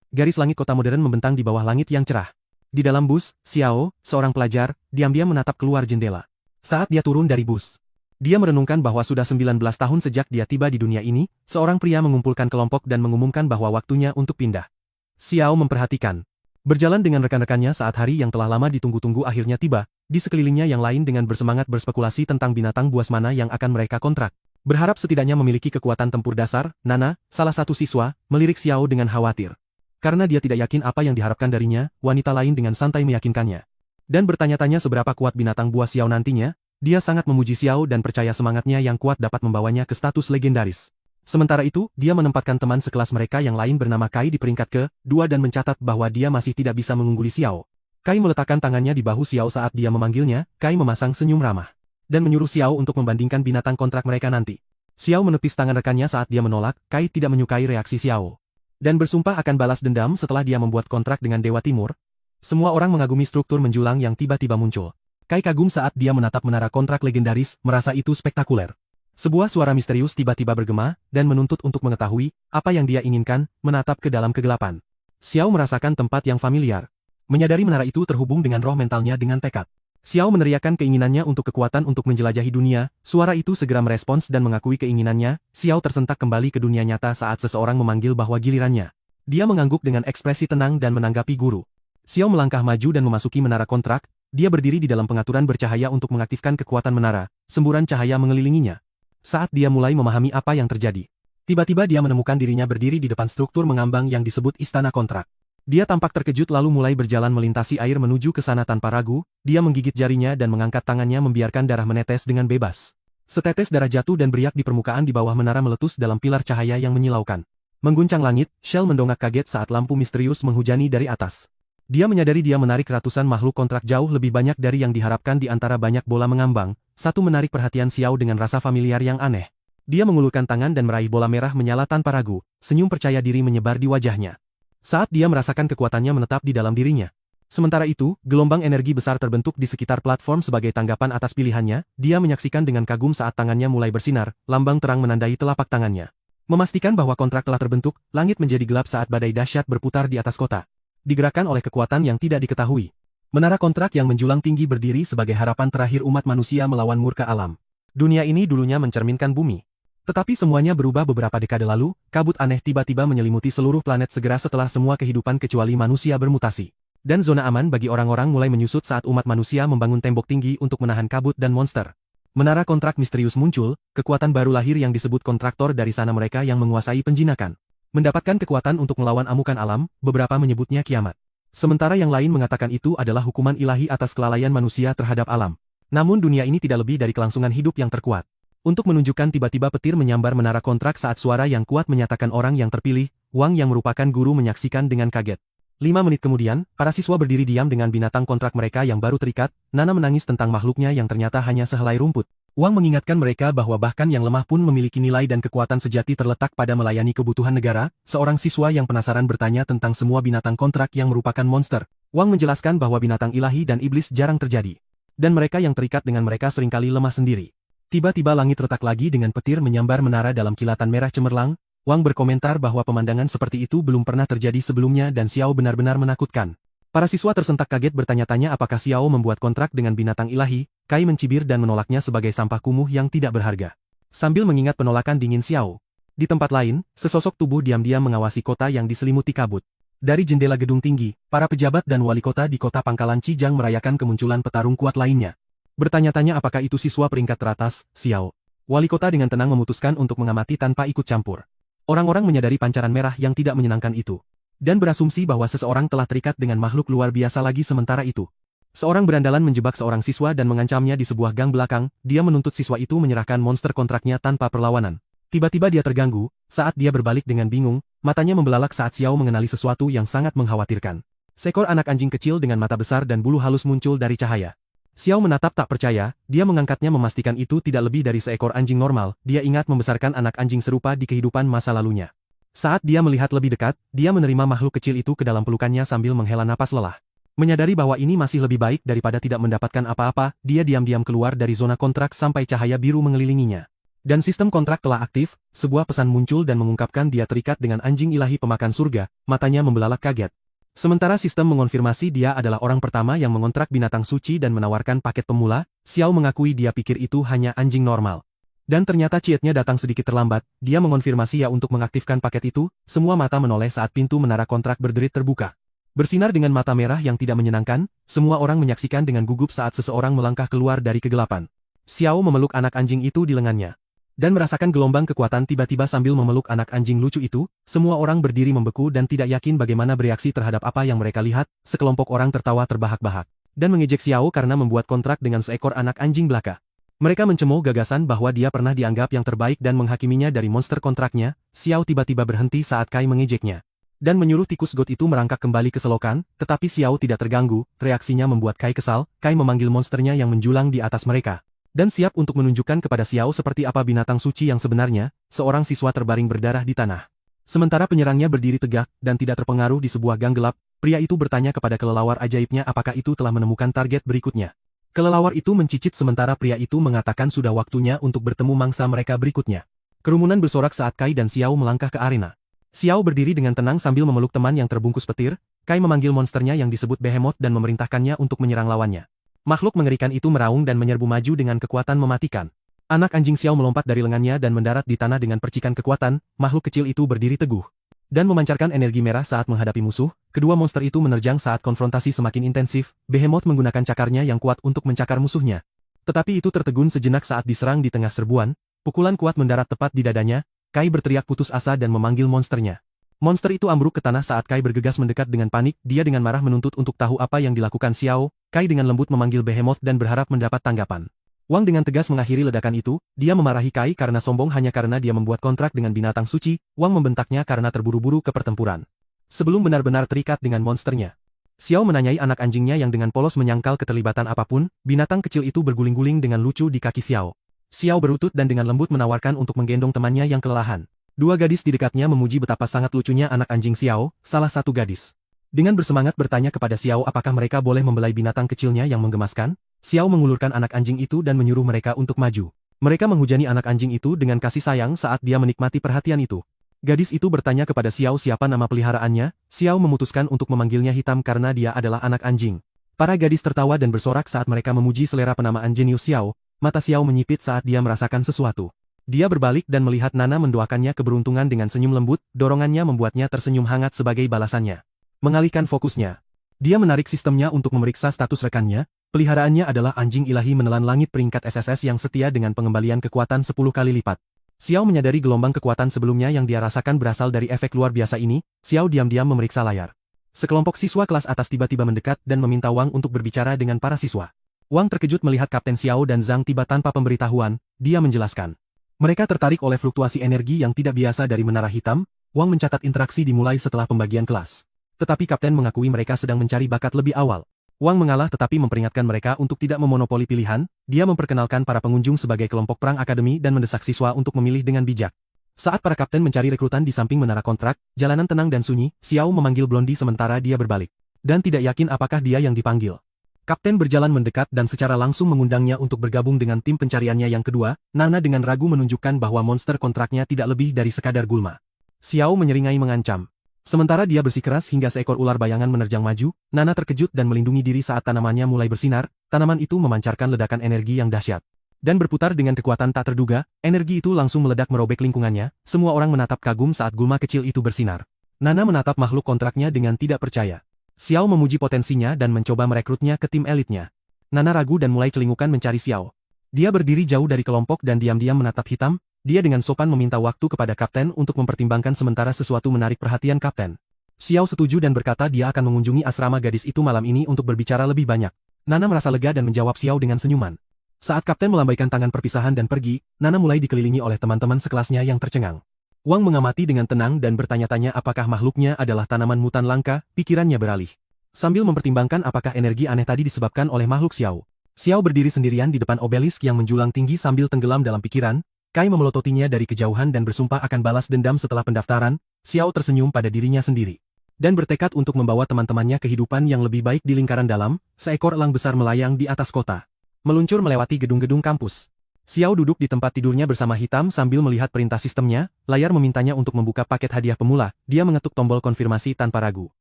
garis langit kota modern membentang di bawah langit yang cerah. Di dalam bus, Xiao, seorang pelajar, diam-diam menatap keluar jendela. Saat dia turun dari bus, dia merenungkan bahwa sudah 19 tahun sejak dia tiba di dunia ini, seorang pria mengumpulkan kelompok dan mengumumkan bahwa waktunya untuk pindah. Xiao memperhatikan. Berjalan dengan rekan-rekannya saat hari yang telah lama ditunggu-tunggu akhirnya tiba, di sekelilingnya yang lain dengan bersemangat berspekulasi tentang binatang buas mana yang akan mereka kontrak. Berharap setidaknya memiliki kekuatan tempur dasar, Nana, salah satu siswa, melirik Xiao dengan khawatir. Karena dia tidak yakin apa yang diharapkan darinya, wanita lain dengan santai meyakinkannya. Dan bertanya-tanya seberapa kuat binatang buas Xiao nantinya, dia sangat memuji Xiao dan percaya semangatnya yang kuat dapat membawanya ke status legendaris. Sementara itu, dia menempatkan teman sekelas mereka yang lain bernama Kai di peringkat ke-2 dan mencatat bahwa dia masih tidak bisa mengungguli Xiao. Kai meletakkan tangannya di bahu Xiao saat dia memanggilnya, Kai memasang senyum ramah. Dan menyuruh Xiao untuk membandingkan binatang kontrak mereka nanti. Xiao menepis tangan rekannya saat dia menolak, Kai tidak menyukai reaksi Xiao. Dan bersumpah akan balas dendam setelah dia membuat kontrak dengan Dewa Timur. Semua orang mengagumi struktur menjulang yang tiba-tiba muncul. Kai kagum saat dia menatap menara kontrak legendaris, merasa itu spektakuler. Sebuah suara misterius tiba-tiba bergema, dan menuntut untuk mengetahui, apa yang dia inginkan, menatap ke dalam kegelapan. Xiao merasakan tempat yang familiar. Menyadari menara itu terhubung dengan roh mentalnya dengan tekad. Xiao meneriakkan keinginannya untuk kekuatan untuk menjelajahi dunia, suara itu segera merespons dan mengakui keinginannya, Xiao tersentak kembali ke dunia nyata saat seseorang memanggil bahwa gilirannya. Dia mengangguk dengan ekspresi tenang dan menanggapi guru. Xiao melangkah maju dan memasuki menara kontrak, dia berdiri di dalam pengaturan bercahaya untuk mengaktifkan kekuatan menara, semburan cahaya mengelilinginya. Saat dia mulai memahami apa yang terjadi, tiba-tiba dia menemukan dirinya berdiri di depan struktur mengambang yang disebut Istana Kontrak. Dia tampak terkejut lalu mulai berjalan melintasi air menuju ke sana tanpa ragu, dia menggigit jarinya dan mengangkat tangannya membiarkan darah menetes dengan bebas. Setetes darah jatuh dan beriak di permukaan di bawah menara meletus dalam pilar cahaya yang menyilaukan. Mengguncang langit, Shell mendongak kaget saat lampu misterius menghujani dari atas. Dia menyadari dia menarik ratusan makhluk kontrak jauh lebih banyak dari yang diharapkan di antara banyak bola mengambang, satu menarik perhatian Xiao dengan rasa familiar yang aneh. Dia mengulurkan tangan dan meraih bola merah menyala tanpa ragu, senyum percaya diri menyebar di wajahnya. Saat dia merasakan kekuatannya menetap di dalam dirinya. Sementara itu, gelombang energi besar terbentuk di sekitar platform sebagai tanggapan atas pilihannya, dia menyaksikan dengan kagum saat tangannya mulai bersinar, lambang terang menandai telapak tangannya. Memastikan bahwa kontrak telah terbentuk, langit menjadi gelap saat badai dahsyat berputar di atas kota. Digerakkan oleh kekuatan yang tidak diketahui. Menara kontrak yang menjulang tinggi berdiri sebagai harapan terakhir umat manusia melawan murka alam. Dunia ini dulunya mencerminkan bumi. Tetapi semuanya berubah beberapa dekade lalu, kabut aneh tiba-tiba menyelimuti seluruh planet segera setelah semua kehidupan kecuali manusia bermutasi. Dan zona aman bagi orang-orang mulai menyusut saat umat manusia membangun tembok tinggi untuk menahan kabut dan monster. Menara kontrak misterius muncul, kekuatan baru lahir yang disebut kontraktor dari sana mereka yang menguasai penjinakan. Mendapatkan kekuatan untuk melawan amukan alam, beberapa menyebutnya kiamat. Sementara yang lain mengatakan itu adalah hukuman ilahi atas kelalaian manusia terhadap alam. Namun dunia ini tidak lebih dari kelangsungan hidup yang terkuat. Untuk menunjukkan tiba-tiba petir menyambar menara kontrak saat suara yang kuat menyatakan orang yang terpilih, Wang yang merupakan guru menyaksikan dengan kaget. 5 menit kemudian, para siswa berdiri diam dengan binatang kontrak mereka yang baru terikat, Nana menangis tentang makhluknya yang ternyata hanya sehelai rumput. Wang mengingatkan mereka bahwa bahkan yang lemah pun memiliki nilai dan kekuatan sejati terletak pada melayani kebutuhan negara. Seorang siswa yang penasaran bertanya tentang semua binatang kontrak yang merupakan monster. Wang menjelaskan bahwa binatang ilahi dan iblis jarang terjadi. Dan mereka yang terikat dengan mereka seringkali lemah sendiri. Tiba-tiba langit retak lagi dengan petir menyambar menara dalam kilatan merah cemerlang. Wang berkomentar bahwa pemandangan seperti itu belum pernah terjadi sebelumnya dan Xiao benar-benar menakutkan. Para siswa tersentak kaget bertanya-tanya apakah Xiao membuat kontrak dengan binatang ilahi. Kai mencibir dan menolaknya sebagai sampah kumuh yang tidak berharga. Sambil mengingat penolakan dingin Xiao. Di tempat lain, sesosok tubuh diam-diam mengawasi kota yang diselimuti kabut. Dari jendela gedung tinggi, para pejabat dan wali kota di kota pangkalan Cijang merayakan kemunculan petarung kuat lainnya. Bertanya-tanya apakah itu siswa peringkat teratas, Xiao. Wali kota dengan tenang memutuskan untuk mengamati tanpa ikut campur. Orang-orang menyadari pancaran merah yang tidak menyenangkan itu. Dan berasumsi bahwa seseorang telah terikat dengan makhluk luar biasa lagi sementara itu. Seorang berandalan menjebak seorang siswa dan mengancamnya di sebuah gang belakang, dia menuntut siswa itu menyerahkan monster kontraknya tanpa perlawanan. Tiba-tiba dia terganggu, saat dia berbalik dengan bingung, matanya membelalak saat Xiao mengenali sesuatu yang sangat mengkhawatirkan. Seekor anak anjing kecil dengan mata besar dan bulu halus muncul dari cahaya. Xiao menatap tak percaya, dia mengangkatnya memastikan itu tidak lebih dari seekor anjing normal, dia ingat membesarkan anak anjing serupa di kehidupan masa lalunya. Saat dia melihat lebih dekat, dia menerima makhluk kecil itu ke dalam pelukannya sambil menghela napas lelah. Menyadari bahwa ini masih lebih baik daripada tidak mendapatkan apa-apa, dia diam-diam keluar dari zona kontrak sampai cahaya biru mengelilinginya. Dan sistem kontrak telah aktif, sebuah pesan muncul dan mengungkapkan dia terikat dengan anjing ilahi pemakan surga, matanya membelalak kaget. Sementara sistem mengonfirmasi dia adalah orang pertama yang mengontrak binatang suci dan menawarkan paket pemula, Xiao mengakui dia pikir itu hanya anjing normal. Dan ternyata Chietnya datang sedikit terlambat, dia mengonfirmasi ya untuk mengaktifkan paket itu, semua mata menoleh saat pintu menara kontrak berderit terbuka. Bersinar dengan mata merah yang tidak menyenangkan, semua orang menyaksikan dengan gugup saat seseorang melangkah keluar dari kegelapan. Xiao memeluk anak anjing itu di lengannya. Dan merasakan gelombang kekuatan tiba-tiba sambil memeluk anak anjing lucu itu, semua orang berdiri membeku dan tidak yakin bagaimana bereaksi terhadap apa yang mereka lihat, sekelompok orang tertawa terbahak-bahak. Dan mengejek Xiao karena membuat kontrak dengan seekor anak anjing belaka. Mereka mencemooh gagasan bahwa dia pernah dianggap yang terbaik dan menghakiminya dari monster kontraknya. Xiao tiba-tiba berhenti saat Kai mengejeknya. Dan menyuruh tikus got itu merangkak kembali ke selokan, tetapi Xiao tidak terganggu, reaksinya membuat Kai kesal. Kai memanggil monsternya yang menjulang di atas mereka. Dan siap untuk menunjukkan kepada Xiao seperti apa binatang suci yang sebenarnya, seorang siswa terbaring berdarah di tanah. Sementara penyerangnya berdiri tegak dan tidak terpengaruh di sebuah gang gelap, pria itu bertanya kepada kelelawar ajaibnya apakah itu telah menemukan target berikutnya. Kelelawar itu mencicit sementara pria itu mengatakan sudah waktunya untuk bertemu mangsa mereka berikutnya. Kerumunan bersorak saat Kai dan Xiao melangkah ke arena. Xiao berdiri dengan tenang sambil memeluk teman yang terbungkus petir. Kai memanggil monsternya yang disebut Behemoth dan memerintahkannya untuk menyerang lawannya. Makhluk mengerikan itu meraung dan menyerbu maju dengan kekuatan mematikan. Anak anjing Xiao melompat dari lengannya dan mendarat di tanah dengan percikan kekuatan. Makhluk kecil itu berdiri teguh dan memancarkan energi merah saat menghadapi musuh. Kedua monster itu menerjang saat konfrontasi semakin intensif. Behemoth menggunakan cakarnya yang kuat untuk mencakar musuhnya. Tetapi itu tertegun sejenak saat diserang di tengah serbuan. Pukulan kuat mendarat tepat di dadanya. Kai berteriak putus asa dan memanggil monsternya. Monster itu ambruk ke tanah saat Kai bergegas mendekat dengan panik. Dia dengan marah menuntut untuk tahu apa yang dilakukan Xiao. Kai dengan lembut memanggil Behemoth dan berharap mendapat tanggapan. Wang dengan tegas mengakhiri ledakan itu. Dia memarahi Kai karena sombong hanya karena dia membuat kontrak dengan binatang suci. Wang membentaknya karena terburu-buru ke pertempuran. Sebelum benar-benar terikat dengan monsternya. Xiao menanyai anak anjingnya yang dengan polos menyangkal keterlibatan apapun. Binatang kecil itu berguling-guling dengan lucu di kaki Xiao. Xiao berlutut dan dengan lembut menawarkan untuk menggendong temannya yang kelelahan. Dua gadis di dekatnya memuji betapa sangat lucunya anak anjing Xiao, salah satu gadis. Dengan bersemangat bertanya kepada Xiao apakah mereka boleh membelai binatang kecilnya yang menggemaskan. Xiao mengulurkan anak anjing itu dan menyuruh mereka untuk maju. Mereka menghujani anak anjing itu dengan kasih sayang saat dia menikmati perhatian itu. Gadis itu bertanya kepada Xiao siapa nama peliharaannya. Xiao memutuskan untuk memanggilnya Hitam karena dia adalah anak anjing. Para gadis tertawa dan bersorak saat mereka memuji selera penamaan jenius Xiao. Mata Xiao menyipit saat dia merasakan sesuatu. Dia berbalik dan melihat Nana mendoakannya keberuntungan dengan senyum lembut. Dorongannya membuatnya tersenyum hangat sebagai balasannya. Mengalihkan fokusnya. Dia menarik sistemnya untuk memeriksa status rekannya. Peliharaannya adalah anjing ilahi menelan langit peringkat SSS yang setia dengan pengembalian kekuatan 10 kali lipat. Xiao menyadari gelombang kekuatan sebelumnya yang dia rasakan berasal dari efek luar biasa ini. Xiao diam-diam memeriksa layar. Sekelompok siswa kelas atas tiba-tiba mendekat dan meminta Wang untuk berbicara dengan para siswa. Wang terkejut melihat Kapten Xiao dan Zhang tiba tanpa pemberitahuan. Dia menjelaskan. Mereka tertarik oleh fluktuasi energi yang tidak biasa dari menara hitam. Wang mencatat interaksi dimulai setelah pembagian kelas. Tetapi Kapten mengakui mereka sedang mencari bakat lebih awal. Wang mengalah tetapi memperingatkan mereka untuk tidak memonopoli pilihan. Dia memperkenalkan para pengunjung sebagai kelompok perang akademi dan mendesak siswa untuk memilih dengan bijak. Saat para kapten mencari rekrutan di samping menara kontrak, jalanan tenang dan sunyi, Xiao memanggil Blondie sementara dia berbalik. Dan tidak yakin apakah dia yang dipanggil. Kapten berjalan mendekat dan secara langsung mengundangnya untuk bergabung dengan tim pencariannya yang kedua. Nana dengan ragu menunjukkan bahwa monster kontraknya tidak lebih dari sekadar gulma. Xiao menyeringai mengancam. Sementara dia bersikeras hingga seekor ular bayangan menerjang maju, Nana terkejut dan melindungi diri saat tanamannya mulai bersinar. Tanaman itu memancarkan ledakan energi yang dahsyat. Dan berputar dengan kekuatan tak terduga, energi itu langsung meledak merobek lingkungannya. Semua orang menatap kagum saat gulma kecil itu bersinar. Nana menatap makhluk kontraknya dengan tidak percaya. Xiao memuji potensinya dan mencoba merekrutnya ke tim elitnya. Nana ragu dan mulai celingukan mencari Xiao. Dia berdiri jauh dari kelompok dan diam-diam menatap Hitam. Dia dengan sopan meminta waktu kepada Kapten untuk mempertimbangkan sementara sesuatu menarik perhatian Kapten. Xiao setuju dan berkata dia akan mengunjungi asrama gadis itu malam ini untuk berbicara lebih banyak. Nana merasa lega dan menjawab Xiao dengan senyuman. Saat Kapten melambaikan tangan perpisahan dan pergi, Nana mulai dikelilingi oleh teman-teman sekelasnya yang tercengang. Wang mengamati dengan tenang dan bertanya-tanya apakah makhluknya adalah tanaman mutan langka, pikirannya beralih. Sambil mempertimbangkan apakah energi aneh tadi disebabkan oleh makhluk Xiao. Xiao berdiri sendirian di depan obelisk yang menjulang tinggi sambil tenggelam dalam pikiran. Kai memelototinya dari kejauhan dan bersumpah akan balas dendam setelah pendaftaran. Xiao tersenyum pada dirinya sendiri. Dan bertekad untuk membawa teman-temannya kehidupan yang lebih baik di lingkaran dalam. Seekor elang besar melayang di atas kota. Meluncur melewati gedung-gedung kampus. Xiao duduk di tempat tidurnya bersama Hitam sambil melihat perintah sistemnya, layar memintanya untuk membuka paket hadiah pemula, dia mengetuk tombol konfirmasi tanpa ragu.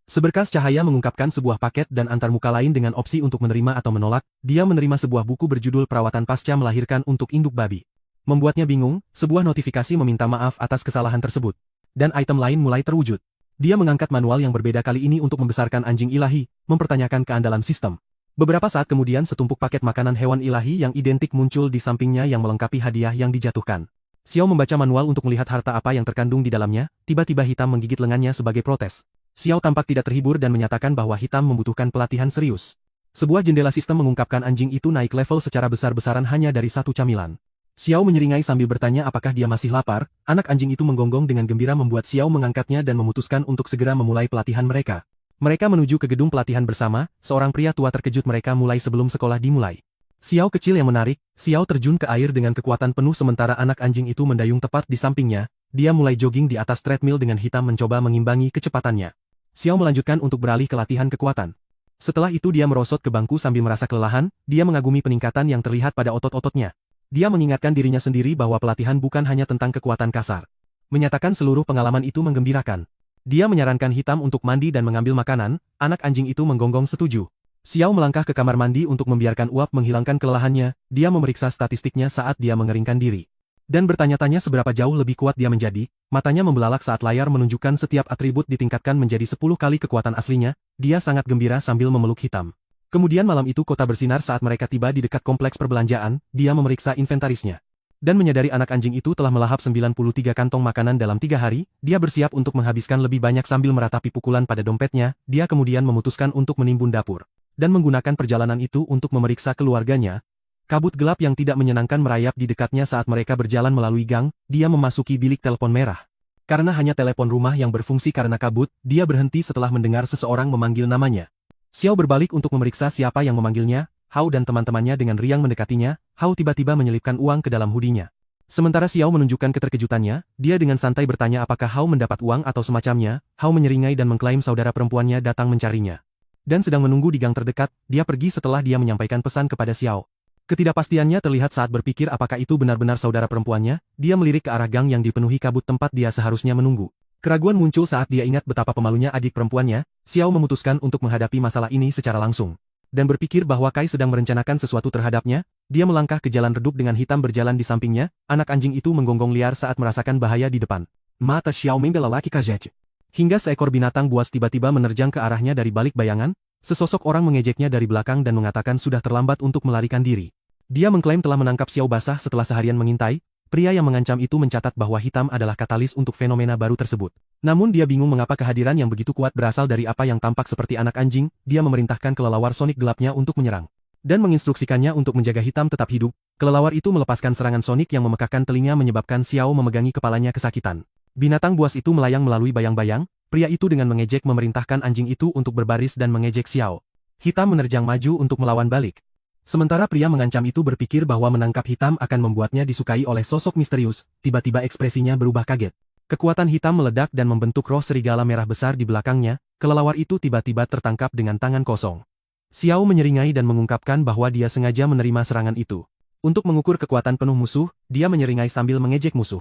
Seberkas cahaya mengungkapkan sebuah paket dan antarmuka lain dengan opsi untuk menerima atau menolak, dia menerima sebuah buku berjudul Perawatan Pasca Melahirkan untuk Induk Babi. Membuatnya bingung, sebuah notifikasi meminta maaf atas kesalahan tersebut. Dan item lain mulai terwujud. Dia mengangkat manual yang berbeda kali ini untuk membesarkan anjing ilahi, mempertanyakan keandalan sistem. Beberapa saat kemudian setumpuk paket makanan hewan ilahi yang identik muncul di sampingnya yang melengkapi hadiah yang dijatuhkan. Xiao membaca manual untuk melihat harta apa yang terkandung di dalamnya, tiba-tiba Hitam menggigit lengannya sebagai protes. Xiao tampak tidak terhibur dan menyatakan bahwa Hitam membutuhkan pelatihan serius. Sebuah jendela sistem mengungkapkan anjing itu naik level secara besar-besaran hanya dari satu camilan. Xiao menyeringai sambil bertanya apakah dia masih lapar, anak anjing itu menggonggong dengan gembira membuat Xiao mengangkatnya dan memutuskan untuk segera memulai pelatihan mereka. Mereka menuju ke gedung pelatihan bersama, seorang pria tua terkejut mereka mulai sebelum sekolah dimulai. Xiao kecil yang menarik, Xiao terjun ke air dengan kekuatan penuh sementara anak anjing itu mendayung tepat di sampingnya, dia mulai jogging di atas treadmill dengan Hitam mencoba mengimbangi kecepatannya. Xiao melanjutkan untuk beralih ke latihan kekuatan. Setelah itu dia merosot ke bangku sambil merasa kelelahan, dia mengagumi peningkatan yang terlihat pada otot-ototnya. Dia mengingatkan dirinya sendiri bahwa pelatihan bukan hanya tentang kekuatan kasar. Menyatakan seluruh pengalaman itu menggembirakan. Dia menyarankan Hitam untuk mandi dan mengambil makanan, anak anjing itu menggonggong setuju. Xiao melangkah ke kamar mandi untuk membiarkan uap menghilangkan kelelahannya, dia memeriksa statistiknya saat dia mengeringkan diri. Dan bertanya-tanya seberapa jauh lebih kuat dia menjadi, matanya membelalak saat layar menunjukkan setiap atribut ditingkatkan menjadi 10 kali kekuatan aslinya, dia sangat gembira sambil memeluk Hitam. Kemudian malam itu kota bersinar saat mereka tiba di dekat kompleks perbelanjaan, dia memeriksa inventarisnya. Dan menyadari anak anjing itu telah melahap 93 kantong makanan dalam 3 hari, dia bersiap untuk menghabiskan lebih banyak sambil meratapi pukulan pada dompetnya, dia kemudian memutuskan untuk menimbun dapur. Dan menggunakan perjalanan itu untuk memeriksa keluarganya. Kabut gelap yang tidak menyenangkan merayap di dekatnya saat mereka berjalan melalui gang, dia memasuki bilik telepon merah. Karena hanya telepon rumah yang berfungsi karena kabut, dia berhenti setelah mendengar seseorang memanggil namanya. Xiao berbalik untuk memeriksa siapa yang memanggilnya. Hao dan teman-temannya dengan riang mendekatinya, Hao tiba-tiba menyelipkan uang ke dalam hoodie-nya. Sementara Xiao menunjukkan keterkejutannya, dia dengan santai bertanya apakah Hao mendapat uang atau semacamnya, Hao menyeringai dan mengklaim saudara perempuannya datang mencarinya. Dan sedang menunggu di gang terdekat, dia pergi setelah dia menyampaikan pesan kepada Xiao. Ketidakpastiannya terlihat saat berpikir apakah itu benar-benar saudara perempuannya, dia melirik ke arah gang yang dipenuhi kabut tempat dia seharusnya menunggu. Keraguan muncul saat dia ingat betapa pemalunya adik perempuannya, Xiao memutuskan untuk menghadapi masalah ini secara langsung. Dan berpikir bahwa Kai sedang merencanakan sesuatu terhadapnya, dia melangkah ke jalan redup dengan Hitam berjalan di sampingnya, anak anjing itu menggonggong liar saat merasakan bahaya di depan. Mata Xiao membela laki kajet. Hingga seekor binatang buas tiba-tiba menerjang ke arahnya dari balik bayangan, sesosok orang mengejeknya dari belakang dan mengatakan sudah terlambat untuk melarikan diri. Dia mengklaim telah menangkap Xiao basah setelah seharian mengintai, pria yang mengancam itu mencatat bahwa Hitam adalah katalis untuk fenomena baru tersebut. Namun dia bingung mengapa kehadiran yang begitu kuat berasal dari apa yang tampak seperti anak anjing, dia memerintahkan kelelawar sonik gelapnya untuk menyerang. Dan menginstruksikannya untuk menjaga Hitam tetap hidup, kelelawar itu melepaskan serangan sonik yang memekakkan telinga menyebabkan Xiao memegangi kepalanya kesakitan. Binatang buas itu melayang melalui bayang-bayang, pria itu dengan mengejek memerintahkan anjing itu untuk berbaris dan mengejek Xiao. Hitam menerjang maju untuk melawan balik. Sementara pria mengancam itu berpikir bahwa menangkap Hitam akan membuatnya disukai oleh sosok misterius, tiba-tiba ekspresinya berubah kaget. Kekuatan Hitam meledak dan membentuk roh serigala merah besar di belakangnya, kelelawar itu tiba-tiba tertangkap dengan tangan kosong. Xiao menyeringai dan mengungkapkan bahwa dia sengaja menerima serangan itu. Untuk mengukur kekuatan penuh musuh, dia menyeringai sambil mengejek musuh.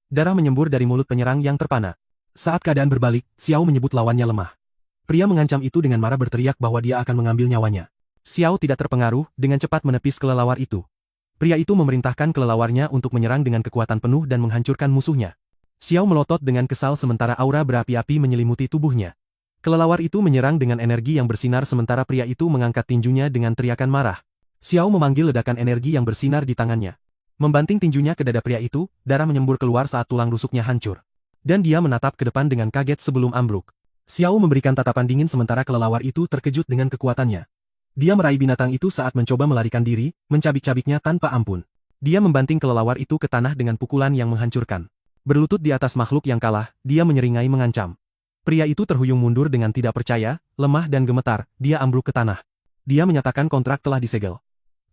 Darah menyembur dari mulut penyerang yang terpana. Saat keadaan berbalik, Xiao menyebut lawannya lemah. Pria mengancam itu dengan marah berteriak bahwa dia akan mengambil nyawanya. Xiao tidak terpengaruh, dengan cepat menepis kelelawar itu. Pria itu memerintahkan kelelawarnya untuk menyerang dengan kekuatan penuh dan menghancurkan musuhnya. Xiao melotot dengan kesal sementara aura berapi-api menyelimuti tubuhnya. Kelelawar itu menyerang dengan energi yang bersinar sementara pria itu mengangkat tinjunya dengan teriakan marah. Xiao memanggil ledakan energi yang bersinar di tangannya. Membanting tinjunya ke dada pria itu, darah menyembur keluar saat tulang rusuknya hancur. Dan dia menatap ke depan dengan kaget sebelum ambruk. Xiao memberikan tatapan dingin sementara kelelawar itu terkejut dengan kekuatannya. Dia meraih binatang itu saat mencoba melarikan diri, mencabik-cabiknya tanpa ampun. Dia membanting kelelawar itu ke tanah dengan pukulan yang menghancurkan. Berlutut di atas makhluk yang kalah, dia menyeringai mengancam. Pria itu terhuyung mundur dengan tidak percaya, lemah dan gemetar, dia ambruk ke tanah. Dia menyatakan kontrak telah disegel.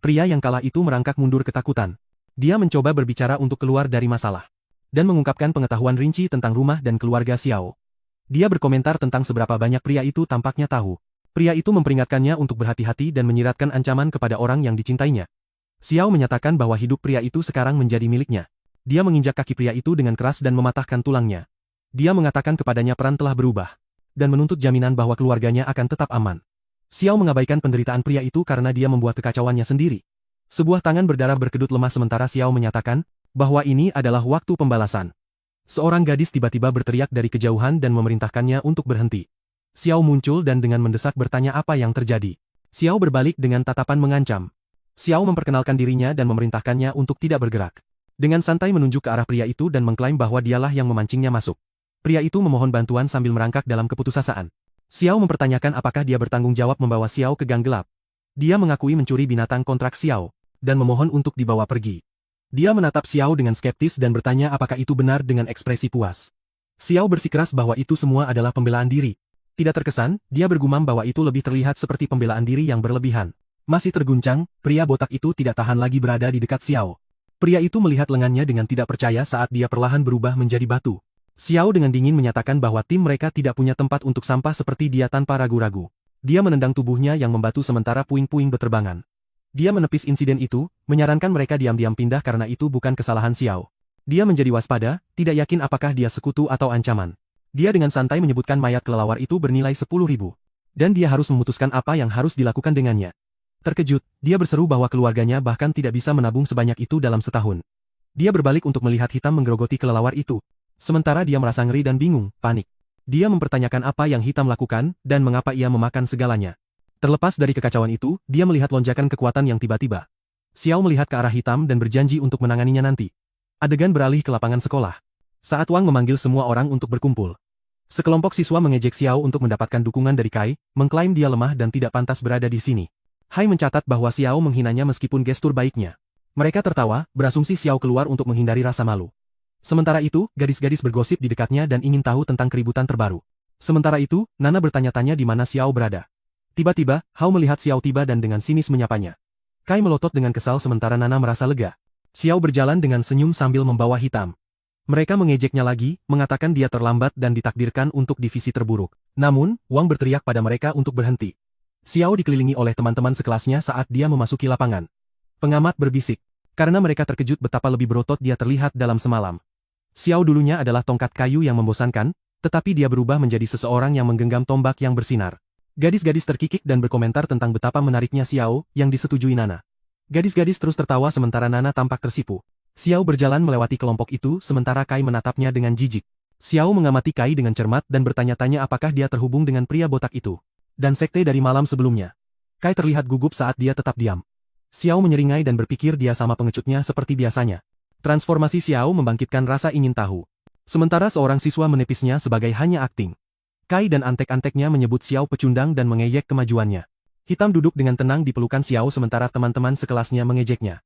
Pria yang kalah itu merangkak mundur ketakutan. Dia mencoba berbicara untuk keluar dari masalah. Dan mengungkapkan pengetahuan rinci tentang rumah dan keluarga Xiao. Dia berkomentar tentang seberapa banyak pria itu tampaknya tahu. Pria itu memperingatkannya untuk berhati-hati dan menyiratkan ancaman kepada orang yang dicintainya. Xiao menyatakan bahwa hidup pria itu sekarang menjadi miliknya. Dia menginjak kaki pria itu dengan keras dan mematahkan tulangnya. Dia mengatakan kepadanya peran telah berubah. Dan menuntut jaminan bahwa keluarganya akan tetap aman. Xiao mengabaikan penderitaan pria itu karena dia membuat kekacauannya sendiri. Sebuah tangan berdarah berkedut lemah sementara Xiao menyatakan bahwa ini adalah waktu pembalasan. Seorang gadis tiba-tiba berteriak dari kejauhan dan memerintahkannya untuk berhenti. Xiao muncul dan dengan mendesak bertanya apa yang terjadi. Xiao berbalik dengan tatapan mengancam. Xiao memperkenalkan dirinya dan memerintahkannya untuk tidak bergerak. Dengan santai menunjuk ke arah pria itu dan mengklaim bahwa dialah yang memancingnya masuk. Pria itu memohon bantuan sambil merangkak dalam keputusasaan. Xiao mempertanyakan apakah dia bertanggung jawab membawa Xiao ke gang gelap. Dia mengakui mencuri binatang kontrak Xiao, dan memohon untuk dibawa pergi. Dia menatap Xiao dengan skeptis dan bertanya apakah itu benar dengan ekspresi puas. Xiao bersikeras bahwa itu semua adalah pembelaan diri. Tidak terkesan, dia bergumam bahwa itu lebih terlihat seperti pembelaan diri yang berlebihan. Masih terguncang, pria botak itu tidak tahan lagi berada di dekat Xiao. Pria itu melihat lengannya dengan tidak percaya saat dia perlahan berubah menjadi batu. Xiao dengan dingin menyatakan bahwa tim mereka tidak punya tempat untuk sampah seperti dia tanpa ragu-ragu. Dia menendang tubuhnya yang membatu sementara puing-puing berterbangan. Dia menepis insiden itu, menyarankan mereka diam-diam pindah karena itu bukan kesalahan Xiao. Dia menjadi waspada, tidak yakin apakah dia sekutu atau ancaman. Dia dengan santai menyebutkan mayat kelelawar itu bernilai 10.000. Dan dia harus memutuskan apa yang harus dilakukan dengannya. Terkejut, dia berseru bahwa keluarganya bahkan tidak bisa menabung sebanyak itu dalam setahun. Dia berbalik untuk melihat hitam menggerogoti kelelawar itu. Sementara dia merasa ngeri dan bingung, panik. Dia mempertanyakan apa yang hitam lakukan, dan mengapa ia memakan segalanya. Terlepas dari kekacauan itu, dia melihat lonjakan kekuatan yang tiba-tiba. Xiao melihat ke arah hitam dan berjanji untuk menanganinya nanti. Adegan beralih ke lapangan sekolah. Saat Wang memanggil semua orang untuk berkumpul. Sekelompok siswa mengejek Xiao untuk mendapatkan dukungan dari Kai, mengklaim dia lemah dan tidak pantas berada di sini. Hai mencatat bahwa Xiao menghinanya meskipun gestur baiknya. Mereka tertawa, berasumsi Xiao keluar untuk menghindari rasa malu. Sementara itu, gadis-gadis bergosip di dekatnya dan ingin tahu tentang keributan terbaru. Sementara itu, Nana bertanya-tanya di mana Xiao berada. Tiba-tiba, Hao melihat Xiao tiba dan dengan sinis menyapanya. Kai melotot dengan kesal sementara Nana merasa lega. Xiao berjalan dengan senyum sambil membawa hitam. Mereka mengejeknya lagi, mengatakan dia terlambat dan ditakdirkan untuk divisi terburuk. Namun, Wang berteriak pada mereka untuk berhenti. Xiao dikelilingi oleh teman-teman sekelasnya saat dia memasuki lapangan. Pengamat berbisik. Karena mereka terkejut betapa lebih berotot dia terlihat dalam semalam. Xiao dulunya adalah tongkat kayu yang membosankan, tetapi dia berubah menjadi seseorang yang menggenggam tombak yang bersinar. Gadis-gadis terkikik dan berkomentar tentang betapa menariknya Xiao, yang disetujui Nana. Gadis-gadis terus tertawa sementara Nana tampak tersipu. Xiao berjalan melewati kelompok itu sementara Kai menatapnya dengan jijik. Xiao mengamati Kai dengan cermat dan bertanya-tanya apakah dia terhubung dengan pria botak itu. Dan sekte dari malam sebelumnya. Kai terlihat gugup saat dia tetap diam. Xiao menyeringai dan berpikir dia sama pengecutnya seperti biasanya. Transformasi Xiao membangkitkan rasa ingin tahu. Sementara seorang siswa menepisnya sebagai hanya akting. Kai dan antek-anteknya menyebut Xiao pecundang dan mengejek kemajuannya. Hitam duduk dengan tenang di pelukan Xiao sementara teman-teman sekelasnya mengejeknya.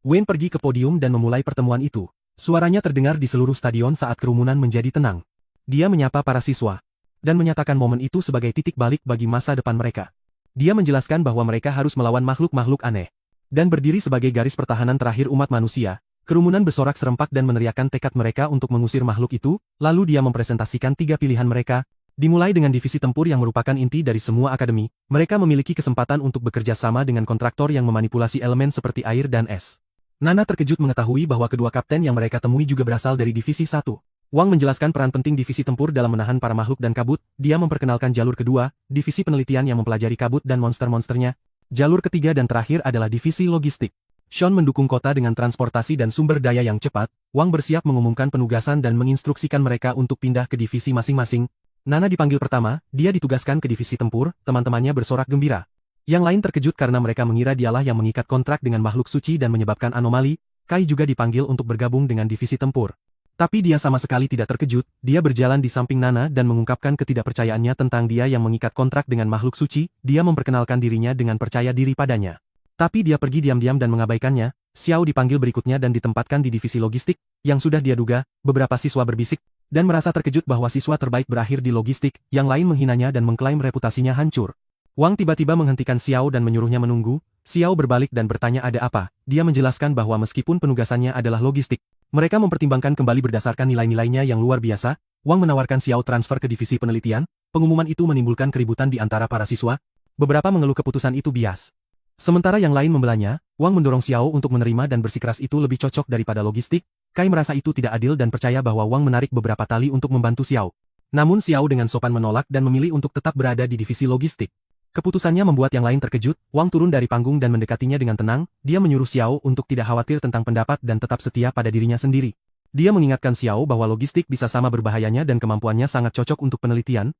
Wen pergi ke podium dan memulai pertemuan itu. Suaranya terdengar di seluruh stadion saat kerumunan menjadi tenang. Dia menyapa para siswa. Dan menyatakan momen itu sebagai titik balik bagi masa depan mereka. Dia menjelaskan bahwa mereka harus melawan makhluk-makhluk aneh. Dan berdiri sebagai garis pertahanan terakhir umat manusia. Kerumunan bersorak serempak dan meneriakkan tekad mereka untuk mengusir makhluk itu, lalu dia mempresentasikan 3 pilihan mereka. Dimulai dengan divisi tempur yang merupakan inti dari semua akademi, mereka memiliki kesempatan untuk bekerja sama dengan kontraktor yang memanipulasi elemen seperti air dan es. Nana terkejut mengetahui bahwa kedua kapten yang mereka temui juga berasal dari divisi 1. Wang menjelaskan peran penting divisi tempur dalam menahan para makhluk dan kabut, dia memperkenalkan jalur kedua, divisi penelitian yang mempelajari kabut dan monster-monsternya. Jalur ketiga dan terakhir adalah divisi logistik. Sean mendukung kota dengan transportasi dan sumber daya yang cepat, Wang bersiap mengumumkan penugasan dan menginstruksikan mereka untuk pindah ke divisi masing-masing. Nana dipanggil pertama, dia ditugaskan ke divisi tempur, teman-temannya bersorak gembira. Yang lain terkejut karena mereka mengira dialah yang mengikat kontrak dengan makhluk suci dan menyebabkan anomali. Kai juga dipanggil untuk bergabung dengan divisi tempur. Tapi dia sama sekali tidak terkejut, dia berjalan di samping Nana dan mengungkapkan ketidakpercayaannya tentang dia yang mengikat kontrak dengan makhluk suci, dia memperkenalkan dirinya dengan percaya diri padanya. Tapi dia pergi diam-diam dan mengabaikannya. Xiao dipanggil berikutnya dan ditempatkan di divisi logistik, yang sudah dia duga, beberapa siswa berbisik, dan merasa terkejut bahwa siswa terbaik berakhir di logistik, yang lain menghinanya dan mengklaim reputasinya hancur. Wang tiba-tiba menghentikan Xiao dan menyuruhnya menunggu. Xiao berbalik dan bertanya ada apa, dia menjelaskan bahwa meskipun penugasannya adalah logistik, mereka mempertimbangkan kembali berdasarkan nilai-nilainya yang luar biasa. Wang menawarkan Xiao transfer ke divisi penelitian, pengumuman itu menimbulkan keributan di antara para siswa, beberapa mengeluh keputusan itu bias. Sementara yang lain membelanya, Wang mendorong Xiao untuk menerima dan bersikeras itu lebih cocok daripada logistik. Kai merasa itu tidak adil dan percaya bahwa Wang menarik beberapa tali untuk membantu Xiao. Namun Xiao dengan sopan menolak dan memilih untuk tetap berada di divisi logistik. Keputusannya membuat yang lain terkejut. Wang turun dari panggung dan mendekatinya dengan tenang. Dia menyuruh Xiao untuk tidak khawatir tentang pendapat dan tetap setia pada dirinya sendiri. Dia mengingatkan Xiao bahwa logistik bisa sama berbahayanya dan kemampuannya sangat cocok untuk penelitian.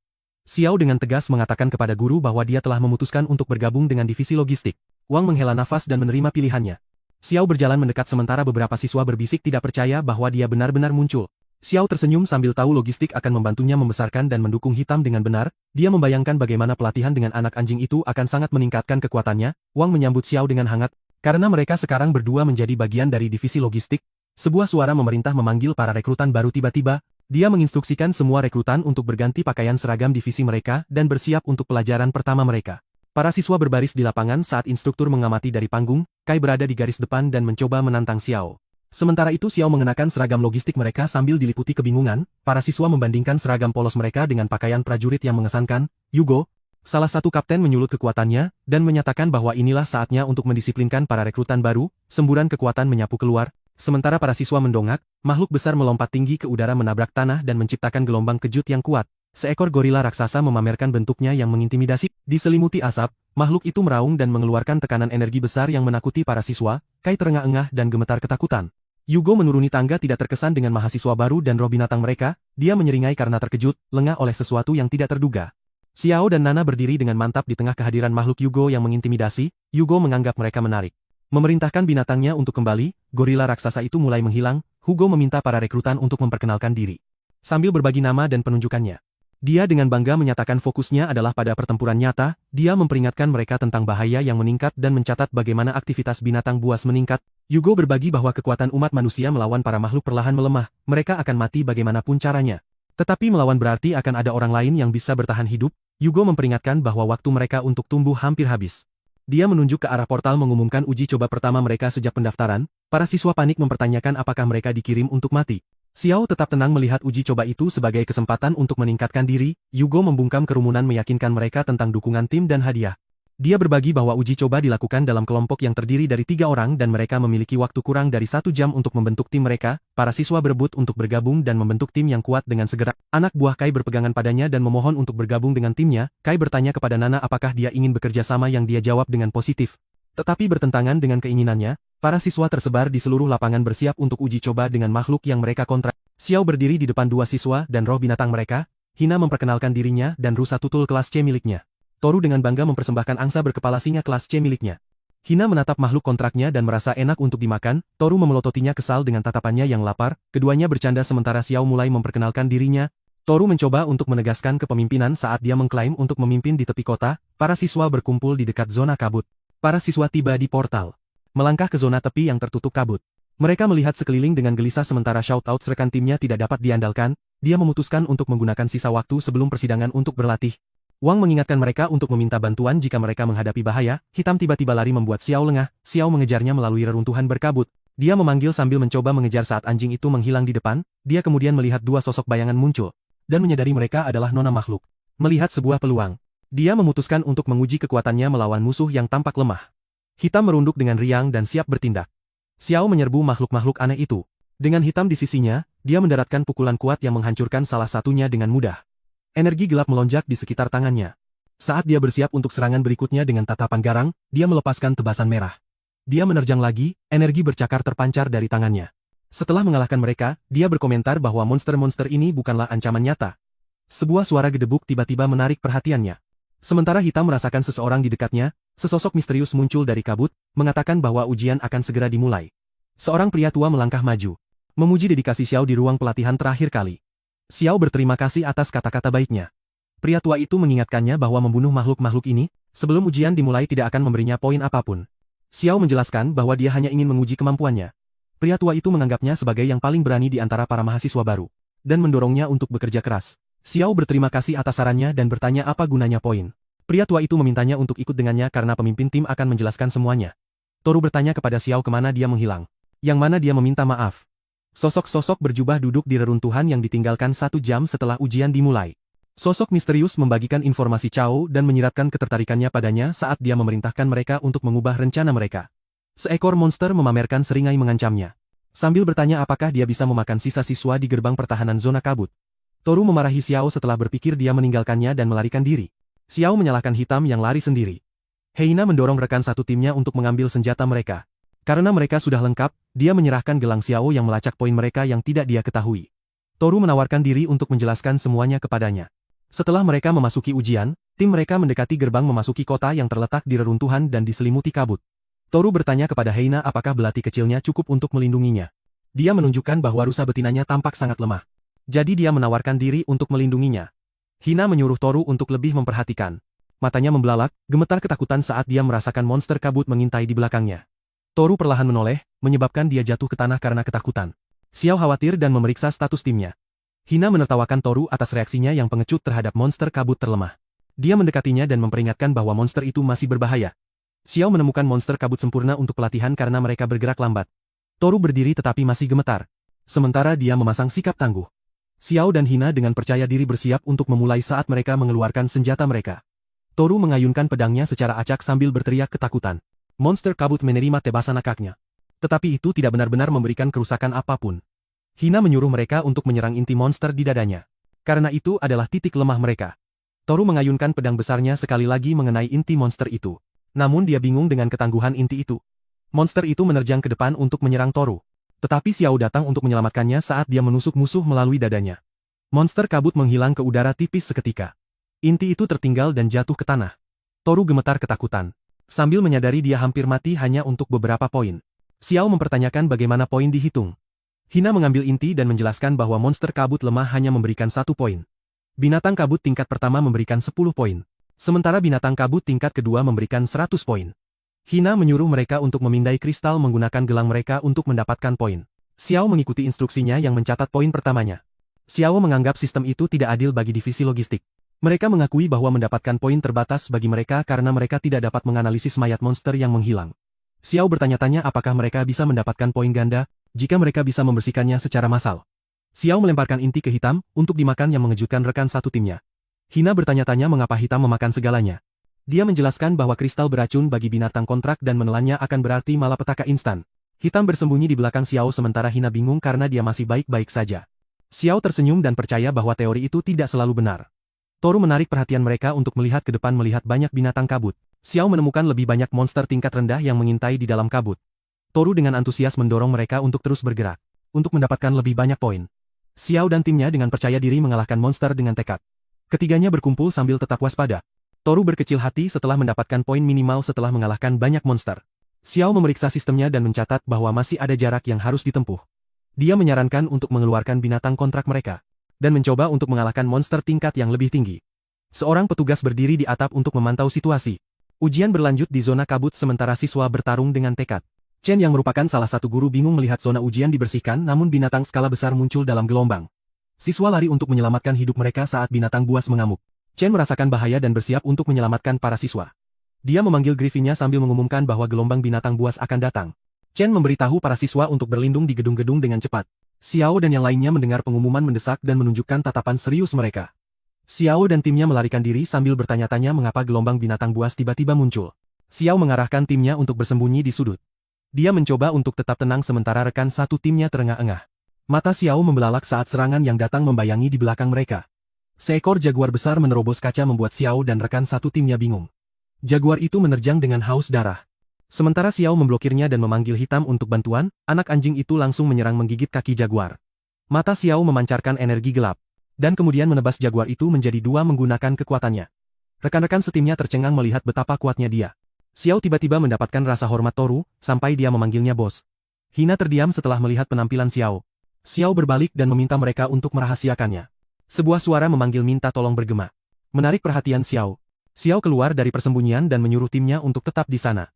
Xiao dengan tegas mengatakan kepada guru bahwa dia telah memutuskan untuk bergabung dengan divisi logistik. Wang menghela nafas dan menerima pilihannya. Xiao berjalan mendekat sementara beberapa siswa berbisik tidak percaya bahwa dia benar-benar muncul. Xiao tersenyum sambil tahu logistik akan membantunya membesarkan dan mendukung hitam dengan benar. Dia membayangkan bagaimana pelatihan dengan anak anjing itu akan sangat meningkatkan kekuatannya. Wang menyambut Xiao dengan hangat, karena mereka sekarang berdua menjadi bagian dari divisi logistik. Sebuah suara memerintah memanggil para rekrutan baru tiba-tiba. Dia menginstruksikan semua rekrutan untuk berganti pakaian seragam divisi mereka dan bersiap untuk pelajaran pertama mereka. Para siswa berbaris di lapangan saat instruktur mengamati dari panggung. Kai berada di garis depan dan mencoba menantang Xiao. Sementara itu Xiao mengenakan seragam logistik mereka sambil diliputi kebingungan. Para siswa membandingkan seragam polos mereka dengan pakaian prajurit yang mengesankan. Yugo, salah satu kapten menyulut kekuatannya, dan menyatakan bahwa inilah saatnya untuk mendisiplinkan para rekrutan baru. Semburan kekuatan menyapu keluar. Sementara para siswa mendongak, makhluk besar melompat tinggi ke udara menabrak tanah dan menciptakan gelombang kejut yang kuat. Seekor gorila raksasa memamerkan bentuknya yang mengintimidasi. Diselimuti asap, makhluk itu meraung dan mengeluarkan tekanan energi besar yang menakuti para siswa. Kai terengah-engah dan gemetar ketakutan. Yugo menuruni tangga tidak terkesan dengan mahasiswa baru dan roh binatang mereka. Dia menyeringai karena terkejut, lengah oleh sesuatu yang tidak terduga. Xiao dan Nana berdiri dengan mantap di tengah kehadiran makhluk Yugo yang mengintimidasi. Yugo menganggap mereka menarik. Memerintahkan binatangnya untuk kembali, gorila raksasa itu mulai menghilang. Hugo meminta para rekrutan untuk memperkenalkan diri. Sambil berbagi nama dan penunjukannya. Dia dengan bangga menyatakan fokusnya adalah pada pertempuran nyata. Dia memperingatkan mereka tentang bahaya yang meningkat dan mencatat bagaimana aktivitas binatang buas meningkat. Yugo berbagi bahwa kekuatan umat manusia melawan para makhluk perlahan melemah. Mereka akan mati bagaimanapun caranya. Tetapi melawan berarti akan ada orang lain yang bisa bertahan hidup. Yugo memperingatkan bahwa waktu mereka untuk tumbuh hampir habis. Dia menunjuk ke arah portal mengumumkan uji coba pertama mereka sejak pendaftaran. Para siswa panik mempertanyakan apakah mereka dikirim untuk mati. Xiao tetap tenang melihat uji coba itu sebagai kesempatan untuk meningkatkan diri. Yugo membungkam kerumunan meyakinkan mereka tentang dukungan tim dan hadiah. Dia berbagi bahwa uji coba dilakukan dalam kelompok yang terdiri dari 3 orang dan mereka memiliki waktu kurang dari 1 jam untuk membentuk tim mereka. Para siswa berebut untuk bergabung dan membentuk tim yang kuat dengan segera. Anak buah Kai berpegangan padanya dan memohon untuk bergabung dengan timnya. Kai bertanya kepada Nana apakah dia ingin bekerja sama yang dia jawab dengan positif. Tetapi bertentangan dengan keinginannya. Para siswa tersebar di seluruh lapangan bersiap untuk uji coba dengan makhluk yang mereka kontrak. Xiao berdiri di depan 2 siswa dan roh binatang mereka. Hina memperkenalkan dirinya dan rusa tutul kelas C miliknya. Toru dengan bangga mempersembahkan angsa berkepala singa kelas C miliknya. Hina menatap makhluk kontraknya dan merasa enak untuk dimakan. Toru memelototinya kesal dengan tatapannya yang lapar. Keduanya bercanda sementara Xiao mulai memperkenalkan dirinya. Toru mencoba untuk menegaskan kepemimpinan saat dia mengklaim untuk memimpin di tepi kota. Para siswa berkumpul di dekat zona kabut. Para siswa tiba di portal. Melangkah ke zona tepi yang tertutup kabut. Mereka melihat sekeliling dengan gelisah sementara shoutouts rekan timnya tidak dapat diandalkan. Dia memutuskan untuk menggunakan sisa waktu sebelum persidangan untuk berlatih. Wang mengingatkan mereka untuk meminta bantuan jika mereka menghadapi bahaya. Hitam tiba-tiba lari membuat Xiao lengah. Xiao mengejarnya melalui reruntuhan berkabut. Dia memanggil sambil mencoba mengejar saat anjing itu menghilang di depan. Dia kemudian melihat 2 sosok bayangan muncul. Dan menyadari mereka adalah nona makhluk. Melihat sebuah peluang. Dia memutuskan untuk menguji kekuatannya melawan musuh yang tampak lemah. Hitam merunduk dengan riang dan siap bertindak. Xiao menyerbu makhluk-makhluk aneh itu. Dengan hitam di sisinya, dia mendaratkan pukulan kuat yang menghancurkan salah satunya dengan mudah. Energi gelap melonjak di sekitar tangannya. Saat dia bersiap untuk serangan berikutnya dengan tatapan garang, dia melepaskan tebasan merah. Dia menerjang lagi, energi bercakar terpancar dari tangannya. Setelah mengalahkan mereka, dia berkomentar bahwa monster-monster ini bukanlah ancaman nyata. Sebuah suara gedebuk tiba-tiba menarik perhatiannya. Sementara hitam merasakan seseorang di dekatnya, sesosok misterius muncul dari kabut, mengatakan bahwa ujian akan segera dimulai. Seorang pria tua melangkah maju. Memuji dedikasi Xiao di ruang pelatihan terakhir kali. Xiao berterima kasih atas kata-kata baiknya. Pria tua itu mengingatkannya bahwa membunuh makhluk-makhluk ini, sebelum ujian dimulai tidak akan memberinya poin apapun. Xiao menjelaskan bahwa dia hanya ingin menguji kemampuannya. Pria tua itu menganggapnya sebagai yang paling berani di antara para mahasiswa baru, dan mendorongnya untuk bekerja keras. Xiao berterima kasih atas sarannya dan bertanya apa gunanya poin. Pria tua itu memintanya untuk ikut dengannya karena pemimpin tim akan menjelaskan semuanya. Toru bertanya kepada Xiao kemana dia menghilang. Yang mana dia meminta maaf. Sosok-sosok berjubah duduk di reruntuhan yang ditinggalkan 1 jam setelah ujian dimulai. Sosok misterius membagikan informasi Chao dan menyiratkan ketertarikannya padanya saat dia memerintahkan mereka untuk mengubah rencana mereka. Seekor monster memamerkan seringai mengancamnya. Sambil bertanya apakah dia bisa memakan sisa siswa di gerbang pertahanan zona kabut. Toru memarahi Xiao setelah berpikir dia meninggalkannya dan melarikan diri. Xiao menyalahkan hitam yang lari sendiri. Heina mendorong rekan satu timnya untuk mengambil senjata mereka. Karena mereka sudah lengkap, dia menyerahkan gelang Xiao yang melacak poin mereka yang tidak dia ketahui. Toru menawarkan diri untuk menjelaskan semuanya kepadanya. Setelah mereka memasuki ujian, tim mereka mendekati gerbang memasuki kota yang terletak di reruntuhan dan diselimuti kabut. Toru bertanya kepada Heina apakah belati kecilnya cukup untuk melindunginya. Dia menunjukkan bahwa rusa betinanya tampak sangat lemah. Jadi dia menawarkan diri untuk melindunginya. Hina menyuruh Toru untuk lebih memperhatikan. Matanya membelalak, gemetar ketakutan saat dia merasakan monster kabut mengintai di belakangnya. Toru perlahan menoleh, menyebabkan dia jatuh ke tanah karena ketakutan. Xiao khawatir dan memeriksa status timnya. Hina menertawakan Toru atas reaksinya yang pengecut terhadap monster kabut terlemah. Dia mendekatinya dan memperingatkan bahwa monster itu masih berbahaya. Xiao menemukan monster kabut sempurna untuk pelatihan karena mereka bergerak lambat. Toru berdiri tetapi masih gemetar. Sementara dia memasang sikap tangguh. Xiao dan Hina dengan percaya diri bersiap untuk memulai saat mereka mengeluarkan senjata mereka. Toru mengayunkan pedangnya secara acak sambil berteriak ketakutan. Monster kabut menerima tebasan akaknya. Tetapi itu tidak benar-benar memberikan kerusakan apapun. Hina menyuruh mereka untuk menyerang inti monster di dadanya. Karena itu adalah titik lemah mereka. Toru mengayunkan pedang besarnya sekali lagi mengenai inti monster itu. Namun dia bingung dengan ketangguhan inti itu. Monster itu menerjang ke depan untuk menyerang Toru. Tetapi Xiao datang untuk menyelamatkannya saat dia menusuk musuh melalui dadanya. Monster kabut menghilang ke udara tipis seketika. Inti itu tertinggal dan jatuh ke tanah. Toru gemetar ketakutan. Sambil menyadari dia hampir mati hanya untuk beberapa poin. Xiao mempertanyakan bagaimana poin dihitung. Hina mengambil inti dan menjelaskan bahwa monster kabut lemah hanya memberikan 1 poin. Binatang kabut tingkat pertama memberikan 10 poin. Sementara binatang kabut tingkat kedua memberikan 100 poin. Hina menyuruh mereka untuk memindai kristal menggunakan gelang mereka untuk mendapatkan poin. Xiao mengikuti instruksinya yang mencatat poin pertamanya. Xiao menganggap sistem itu tidak adil bagi divisi logistik. Mereka mengakui bahwa mendapatkan poin terbatas bagi mereka karena mereka tidak dapat menganalisis mayat monster yang menghilang. Xiao bertanya-tanya apakah mereka bisa mendapatkan poin ganda, jika mereka bisa membersihkannya secara massal. Xiao melemparkan inti ke hitam, untuk dimakan yang mengejutkan rekan satu timnya. Hina bertanya-tanya mengapa hitam memakan segalanya. Dia menjelaskan bahwa kristal beracun bagi binatang kontrak dan menelannya akan berarti malapetaka instan. Hitam bersembunyi di belakang Xiao sementara Hina bingung karena dia masih baik-baik saja. Xiao tersenyum dan percaya bahwa teori itu tidak selalu benar. Toru menarik perhatian mereka untuk melihat ke depan melihat banyak binatang kabut. Xiao menemukan lebih banyak monster tingkat rendah yang mengintai di dalam kabut. Toru dengan antusias mendorong mereka untuk terus bergerak, untuk mendapatkan lebih banyak poin. Xiao dan timnya dengan percaya diri mengalahkan monster dengan tekad. Ketiganya berkumpul sambil tetap waspada. Toru berkecil hati setelah mendapatkan poin minimal setelah mengalahkan banyak monster. Xiao memeriksa sistemnya dan mencatat bahwa masih ada jarak yang harus ditempuh. Dia menyarankan untuk mengeluarkan binatang kontrak mereka, dan mencoba untuk mengalahkan monster tingkat yang lebih tinggi. Seorang petugas berdiri di atap untuk memantau situasi. Ujian berlanjut di zona kabut sementara siswa bertarung dengan tekad. Chen yang merupakan salah satu guru bingung melihat zona ujian dibersihkan namun binatang skala besar muncul dalam gelombang. Siswa lari untuk menyelamatkan hidup mereka saat binatang buas mengamuk. Chen merasakan bahaya dan bersiap untuk menyelamatkan para siswa. Dia memanggil Griffinnya sambil mengumumkan bahwa gelombang binatang buas akan datang. Chen memberitahu para siswa untuk berlindung di gedung-gedung dengan cepat. Xiao dan yang lainnya mendengar pengumuman mendesak dan menunjukkan tatapan serius mereka. Xiao dan timnya melarikan diri sambil bertanya-tanya mengapa gelombang binatang buas tiba-tiba muncul. Xiao mengarahkan timnya untuk bersembunyi di sudut. Dia mencoba untuk tetap tenang sementara rekan satu timnya terengah-engah. Mata Xiao membelalak saat serangan yang datang membayangi di belakang mereka. Seekor jaguar besar menerobos kaca membuat Xiao dan rekan satu timnya bingung. Jaguar itu menerjang dengan haus darah. Sementara Xiao memblokirnya dan memanggil hitam untuk bantuan, anak anjing itu langsung menyerang menggigit kaki jaguar. Mata Xiao memancarkan energi gelap, dan kemudian menebas jaguar itu menjadi dua menggunakan kekuatannya. Rekan-rekan setimnya tercengang melihat betapa kuatnya dia. Xiao tiba-tiba mendapatkan rasa hormat Toru, sampai dia memanggilnya bos. Hina terdiam setelah melihat penampilan Xiao. Xiao berbalik dan meminta mereka untuk merahasiakannya. Sebuah suara memanggil minta tolong bergema. Menarik perhatian Xiao. Xiao keluar dari persembunyian dan menyuruh timnya untuk tetap di sana.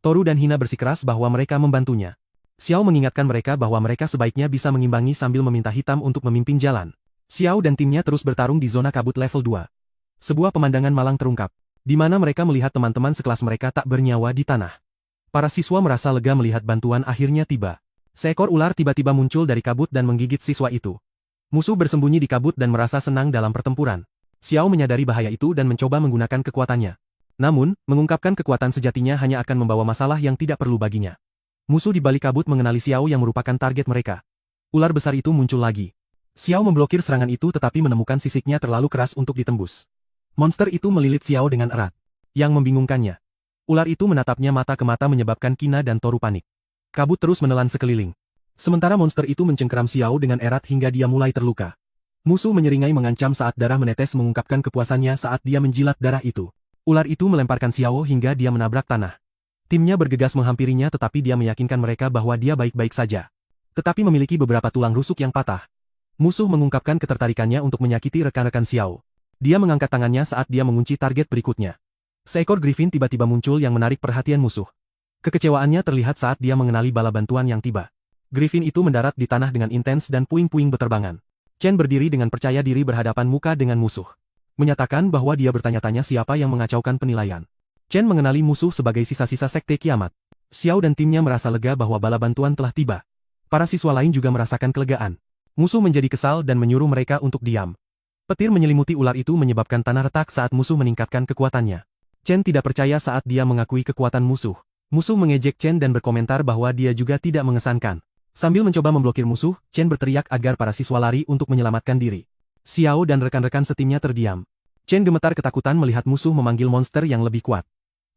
Toru dan Hina bersikeras bahwa mereka membantunya. Xiao mengingatkan mereka bahwa mereka sebaiknya bisa mengimbangi sambil meminta hitam untuk memimpin jalan. Xiao dan timnya terus bertarung di zona kabut level 2. Sebuah pemandangan malang terungkap, di mana mereka melihat teman-teman sekelas mereka tak bernyawa di tanah. Para siswa merasa lega melihat bantuan akhirnya tiba. Seekor ular tiba-tiba muncul dari kabut dan menggigit siswa itu. Musuh bersembunyi di kabut dan merasa senang dalam pertempuran. Xiao menyadari bahaya itu dan mencoba menggunakan kekuatannya. Namun, mengungkapkan kekuatan sejatinya hanya akan membawa masalah yang tidak perlu baginya. Musuh di balik kabut mengenali Xiao yang merupakan target mereka. Ular besar itu muncul lagi. Xiao memblokir serangan itu tetapi menemukan sisiknya terlalu keras untuk ditembus. Monster itu melilit Xiao dengan erat. Yang membingungkannya, ular itu menatapnya mata ke mata menyebabkan Qina dan Toru panik. Kabut terus menelan sekeliling. Sementara monster itu mencengkeram Xiao dengan erat hingga dia mulai terluka. Musuh menyeringai mengancam saat darah menetes mengungkapkan kepuasannya saat dia menjilat darah itu. Ular itu melemparkan Xiao hingga dia menabrak tanah. Timnya bergegas menghampirinya tetapi dia meyakinkan mereka bahwa dia baik-baik saja. Tetapi memiliki beberapa tulang rusuk yang patah. Musuh mengungkapkan ketertarikannya untuk menyakiti rekan-rekan Xiao. Dia mengangkat tangannya saat dia mengunci target berikutnya. Seekor griffin tiba-tiba muncul yang menarik perhatian musuh. Kekecewaannya terlihat saat dia mengenali bala bantuan yang tiba. Griffin itu mendarat di tanah dengan intens dan puing-puing beterbangan. Chen berdiri dengan percaya diri berhadapan muka dengan musuh. Menyatakan bahwa dia bertanya-tanya siapa yang mengacaukan penilaian. Chen mengenali musuh sebagai sisa-sisa sekte kiamat. Xiao dan timnya merasa lega bahwa bala bantuan telah tiba. Para siswa lain juga merasakan kelegaan. Musuh menjadi kesal dan menyuruh mereka untuk diam. Petir menyelimuti ular itu menyebabkan tanah retak saat musuh meningkatkan kekuatannya. Chen tidak percaya saat dia mengakui kekuatan musuh. Musuh mengejek Chen dan berkomentar bahwa dia juga tidak mengesankan. Sambil mencoba memblokir musuh, Chen berteriak agar para siswa lari untuk menyelamatkan diri. Xiao dan rekan-rekan setimnya terdiam. Chen gemetar ketakutan melihat musuh memanggil monster yang lebih kuat.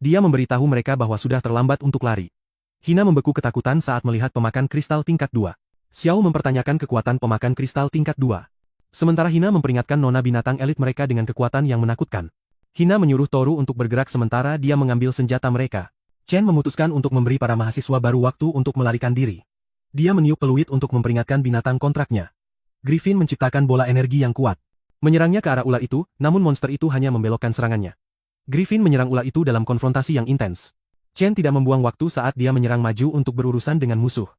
Dia memberitahu mereka bahwa sudah terlambat untuk lari. Hina membeku ketakutan saat melihat pemakan kristal tingkat 2. Xiao mempertanyakan kekuatan pemakan kristal tingkat 2. Sementara Hina memperingatkan nona binatang elit mereka dengan kekuatan yang menakutkan. Hina menyuruh Toru untuk bergerak sementara dia mengambil senjata mereka. Chen memutuskan untuk memberi para mahasiswa baru waktu untuk melarikan diri. Dia meniup peluit untuk memperingatkan binatang kontraknya. Griffin menciptakan bola energi yang kuat. Menyerangnya ke arah ular itu, namun monster itu hanya membelokkan serangannya. Griffin menyerang ular itu dalam konfrontasi yang intens. Chen tidak membuang waktu saat dia menyerang maju untuk berurusan dengan musuh.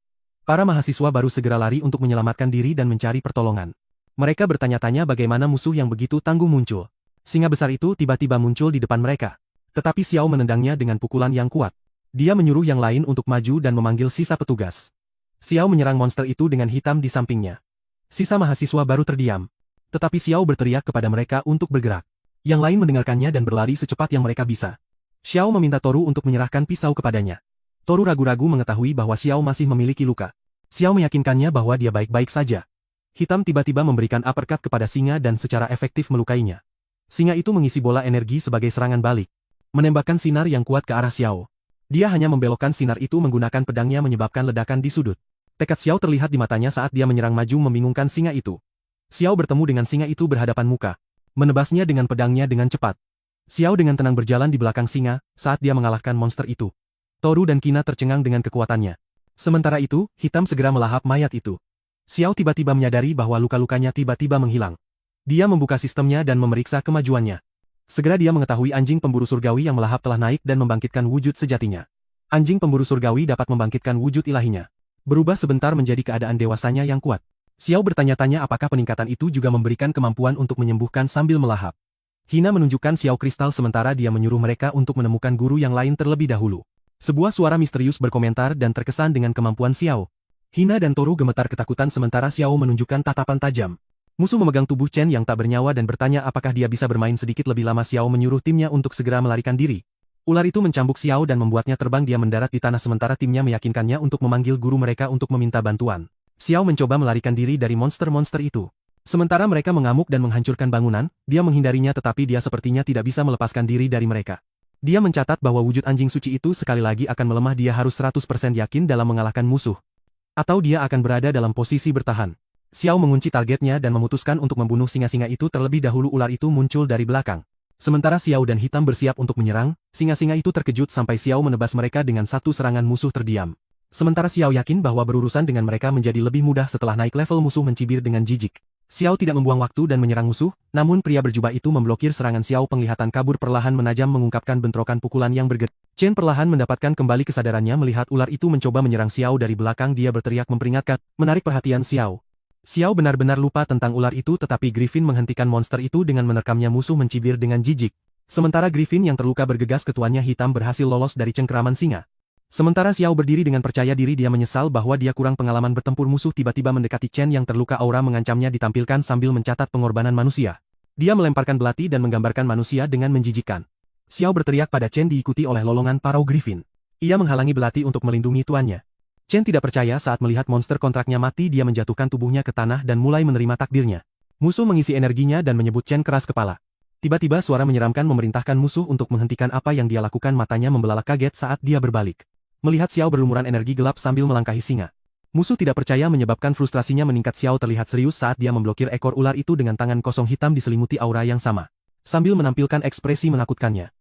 Para mahasiswa baru segera lari untuk menyelamatkan diri dan mencari pertolongan. Mereka bertanya-tanya bagaimana musuh yang begitu tangguh muncul. Singa besar itu tiba-tiba muncul di depan mereka. Tetapi Xiao menendangnya dengan pukulan yang kuat. Dia menyuruh yang lain untuk maju dan memanggil sisa petugas. Xiao menyerang monster itu dengan hitam di sampingnya. Sisa mahasiswa baru terdiam. Tetapi Xiao berteriak kepada mereka untuk bergerak. Yang lain mendengarkannya dan berlari secepat yang mereka bisa. Xiao meminta Toru untuk menyerahkan pisau kepadanya. Toru ragu-ragu mengetahui bahwa Xiao masih memiliki luka. Xiao meyakinkannya bahwa dia baik-baik saja. Hitam tiba-tiba memberikan uppercut kepada singa dan secara efektif melukainya. Singa itu mengisi bola energi sebagai serangan balik. Menembakkan sinar yang kuat ke arah Xiao. Dia hanya membelokkan sinar itu menggunakan pedangnya menyebabkan ledakan di sudut. Tekad Xiao terlihat di matanya saat dia menyerang maju membingungkan singa itu. Xiao bertemu dengan singa itu berhadapan muka. Menebasnya dengan pedangnya dengan cepat. Xiao dengan tenang berjalan di belakang singa saat dia mengalahkan monster itu. Toru dan Qina tercengang dengan kekuatannya. Sementara itu, hitam segera melahap mayat itu. Xiao tiba-tiba menyadari bahwa luka-lukanya tiba-tiba menghilang. Dia membuka sistemnya dan memeriksa kemajuannya. Segera dia mengetahui anjing pemburu surgawi yang melahap telah naik dan membangkitkan wujud sejatinya. Anjing pemburu surgawi dapat membangkitkan wujud ilahinya. Berubah sebentar menjadi keadaan dewasanya yang kuat. Xiao bertanya-tanya apakah peningkatan itu juga memberikan kemampuan untuk menyembuhkan sambil melahap. Hina menunjukkan Xiao kristal sementara dia menyuruh mereka untuk menemukan guru yang lain terlebih dahulu. Sebuah suara misterius berkomentar dan terkesan dengan kemampuan Xiao. Hina dan Toru gemetar ketakutan sementara Xiao menunjukkan tatapan tajam. Musuh memegang tubuh Chen yang tak bernyawa dan bertanya apakah dia bisa bermain sedikit lebih lama. Xiao menyuruh timnya untuk segera melarikan diri. Ular itu mencambuk Xiao dan membuatnya terbang. Dia mendarat di tanah sementara timnya meyakinkannya untuk memanggil guru mereka untuk meminta bantuan. Xiao mencoba melarikan diri dari monster-monster itu. Sementara mereka mengamuk dan menghancurkan bangunan, dia menghindarinya tetapi dia sepertinya tidak bisa melepaskan diri dari mereka. Dia mencatat bahwa wujud anjing suci itu sekali lagi akan melemah. Dia harus 100% yakin dalam mengalahkan musuh. Atau dia akan berada dalam posisi bertahan. Xiao mengunci targetnya dan memutuskan untuk membunuh singa-singa itu terlebih dahulu. Ular itu muncul dari belakang. Sementara Xiao dan Hitam bersiap untuk menyerang, singa-singa itu terkejut sampai Xiao menebas mereka dengan satu serangan. Musuh terdiam. Sementara Xiao yakin bahwa berurusan dengan mereka menjadi lebih mudah setelah naik level. Musuh mencibir dengan jijik. Xiao tidak membuang waktu dan menyerang musuh, namun pria berjubah itu memblokir serangan Xiao. Penglihatan kabur perlahan menajam mengungkapkan bentrokan pukulan yang bergetar. Chen perlahan mendapatkan kembali kesadarannya melihat ular itu mencoba menyerang Xiao dari belakang. Dia berteriak memperingatkan, menarik perhatian Xiao. Xiao benar-benar lupa tentang ular itu tetapi Griffin menghentikan monster itu dengan menerkamnya. Musuh mencibir dengan jijik. Sementara Griffin yang terluka bergegas ke tuannya Hitam berhasil lolos dari cengkeraman singa. Sementara Xiao berdiri dengan percaya diri. Dia menyesal bahwa dia kurang pengalaman bertempur. Musuh tiba-tiba mendekati Chen yang terluka. Aura mengancamnya ditampilkan sambil mencatat pengorbanan manusia. Dia melemparkan belati dan menggambarkan manusia dengan menjijikkan. Xiao berteriak pada Chen diikuti oleh lolongan Parau Griffin. Ia menghalangi belati untuk melindungi tuannya. Chen tidak percaya saat melihat monster kontraknya mati. Dia menjatuhkan tubuhnya ke tanah dan mulai menerima takdirnya. Musuh mengisi energinya dan menyebut Chen keras kepala. Tiba-tiba suara menyeramkan memerintahkan musuh untuk menghentikan apa yang dia lakukan. Matanya membelalak kaget saat dia berbalik. Melihat Xiao berlumuran energi gelap sambil melangkahi singa. Musuh tidak percaya menyebabkan frustrasinya meningkat. Xiao terlihat serius saat dia memblokir ekor ular itu dengan tangan kosong hitam diselimuti aura yang sama. Sambil menampilkan ekspresi menakutkannya.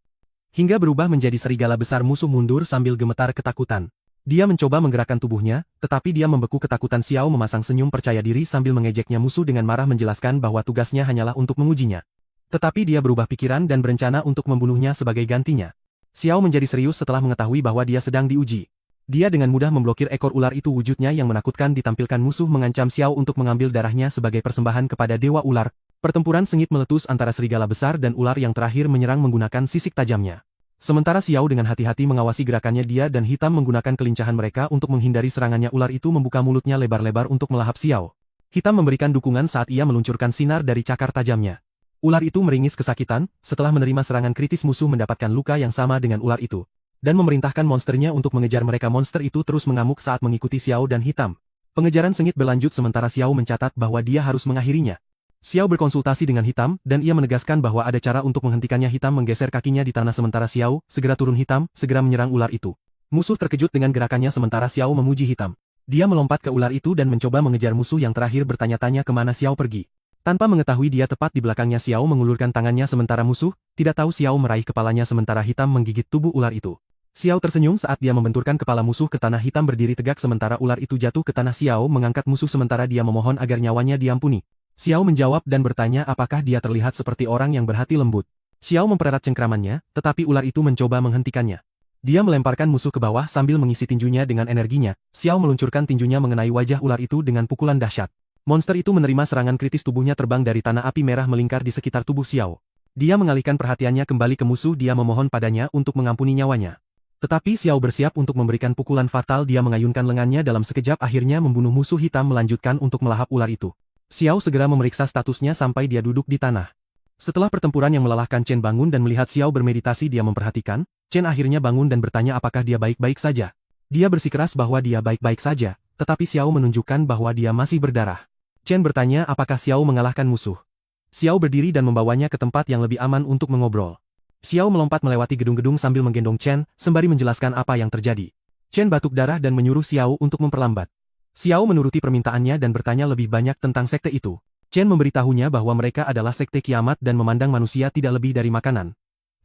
Hingga berubah menjadi serigala besar. Musuh mundur sambil gemetar ketakutan. Dia mencoba menggerakkan tubuhnya, tetapi dia membeku ketakutan. Xiao memasang senyum percaya diri sambil mengejeknya. Musuh dengan marah menjelaskan bahwa tugasnya hanyalah untuk mengujinya. Tetapi dia berubah pikiran dan berencana untuk membunuhnya sebagai gantinya. Xiao menjadi serius setelah mengetahui bahwa dia sedang diuji. Dia dengan mudah memblokir ekor ular itu. Wujudnya yang menakutkan ditampilkan. Musuh mengancam Xiao untuk mengambil darahnya sebagai persembahan kepada Dewa Ular. Pertempuran sengit meletus antara serigala besar dan ular yang terakhir menyerang menggunakan sisik tajamnya. Sementara Xiao dengan hati-hati mengawasi gerakannya. Dia dan Hitam menggunakan kelincahan mereka untuk menghindari serangannya. Ular itu membuka mulutnya lebar-lebar untuk melahap Xiao. Hitam memberikan dukungan saat ia meluncurkan sinar dari cakar tajamnya. Ular itu meringis kesakitan. Setelah menerima serangan kritis, musuh mendapatkan luka yang sama dengan ular itu. Dan memerintahkan monsternya untuk mengejar mereka. Monster itu terus mengamuk saat mengikuti Xiao dan Hitam. Pengejaran sengit berlanjut sementara Xiao mencatat bahwa dia harus mengakhirinya. Xiao berkonsultasi dengan Hitam dan ia menegaskan bahwa ada cara untuk menghentikannya. Hitam menggeser kakinya di tanah sementara Xiao segera turun. Hitam segera menyerang ular itu. Musuh terkejut dengan gerakannya sementara Xiao memuji Hitam. Dia melompat ke ular itu dan mencoba mengejar musuh yang terakhir bertanya-tanya kemana Xiao pergi. Tanpa mengetahui dia tepat di belakangnya. Xiao mengulurkan tangannya sementara musuh tidak tahu. Xiao meraih kepalanya sementara Hitam menggigit tubuh ular itu. Xiao tersenyum saat dia membenturkan kepala musuh ke tanah. Hitam berdiri tegak sementara ular itu jatuh ke tanah. Xiao mengangkat musuh sementara dia memohon agar nyawanya diampuni. Xiao menjawab dan bertanya apakah dia terlihat seperti orang yang berhati lembut. Xiao mempererat cengkramannya, tetapi ular itu mencoba menghentikannya. Dia melemparkan musuh ke bawah sambil mengisi tinjunya dengan energinya. Xiao meluncurkan tinjunya mengenai wajah ular itu dengan pukulan dahsyat. Monster itu menerima serangan kritis. Tubuhnya terbang dari tanah. Api merah melingkar di sekitar tubuh Xiao. Dia mengalihkan perhatiannya kembali ke musuh. Dia memohon padanya untuk mengampuni nyawanya. Tetapi Xiao bersiap untuk memberikan pukulan fatal. Dia mengayunkan lengannya dalam sekejap. Akhirnya membunuh musuh. Hitam melanjutkan untuk melahap ular itu. Xiao segera memeriksa statusnya sampai dia duduk di tanah. Setelah pertempuran yang melelahkan, Chen bangun dan melihat Xiao bermeditasi. Dia memperhatikan. Chen akhirnya bangun dan bertanya apakah dia baik-baik saja. Dia bersikeras bahwa dia baik-baik saja, tetapi Xiao menunjukkan bahwa dia masih berdarah. Chen bertanya apakah Xiao mengalahkan musuh. Xiao berdiri dan membawanya ke tempat yang lebih aman untuk mengobrol. Xiao melompat melewati gedung-gedung sambil menggendong Chen, sembari menjelaskan apa yang terjadi. Chen batuk darah dan menyuruh Xiao untuk memperlambat. Xiao menuruti permintaannya dan bertanya lebih banyak tentang sekte itu. Chen memberitahunya bahwa mereka adalah sekte kiamat dan memandang manusia tidak lebih dari makanan.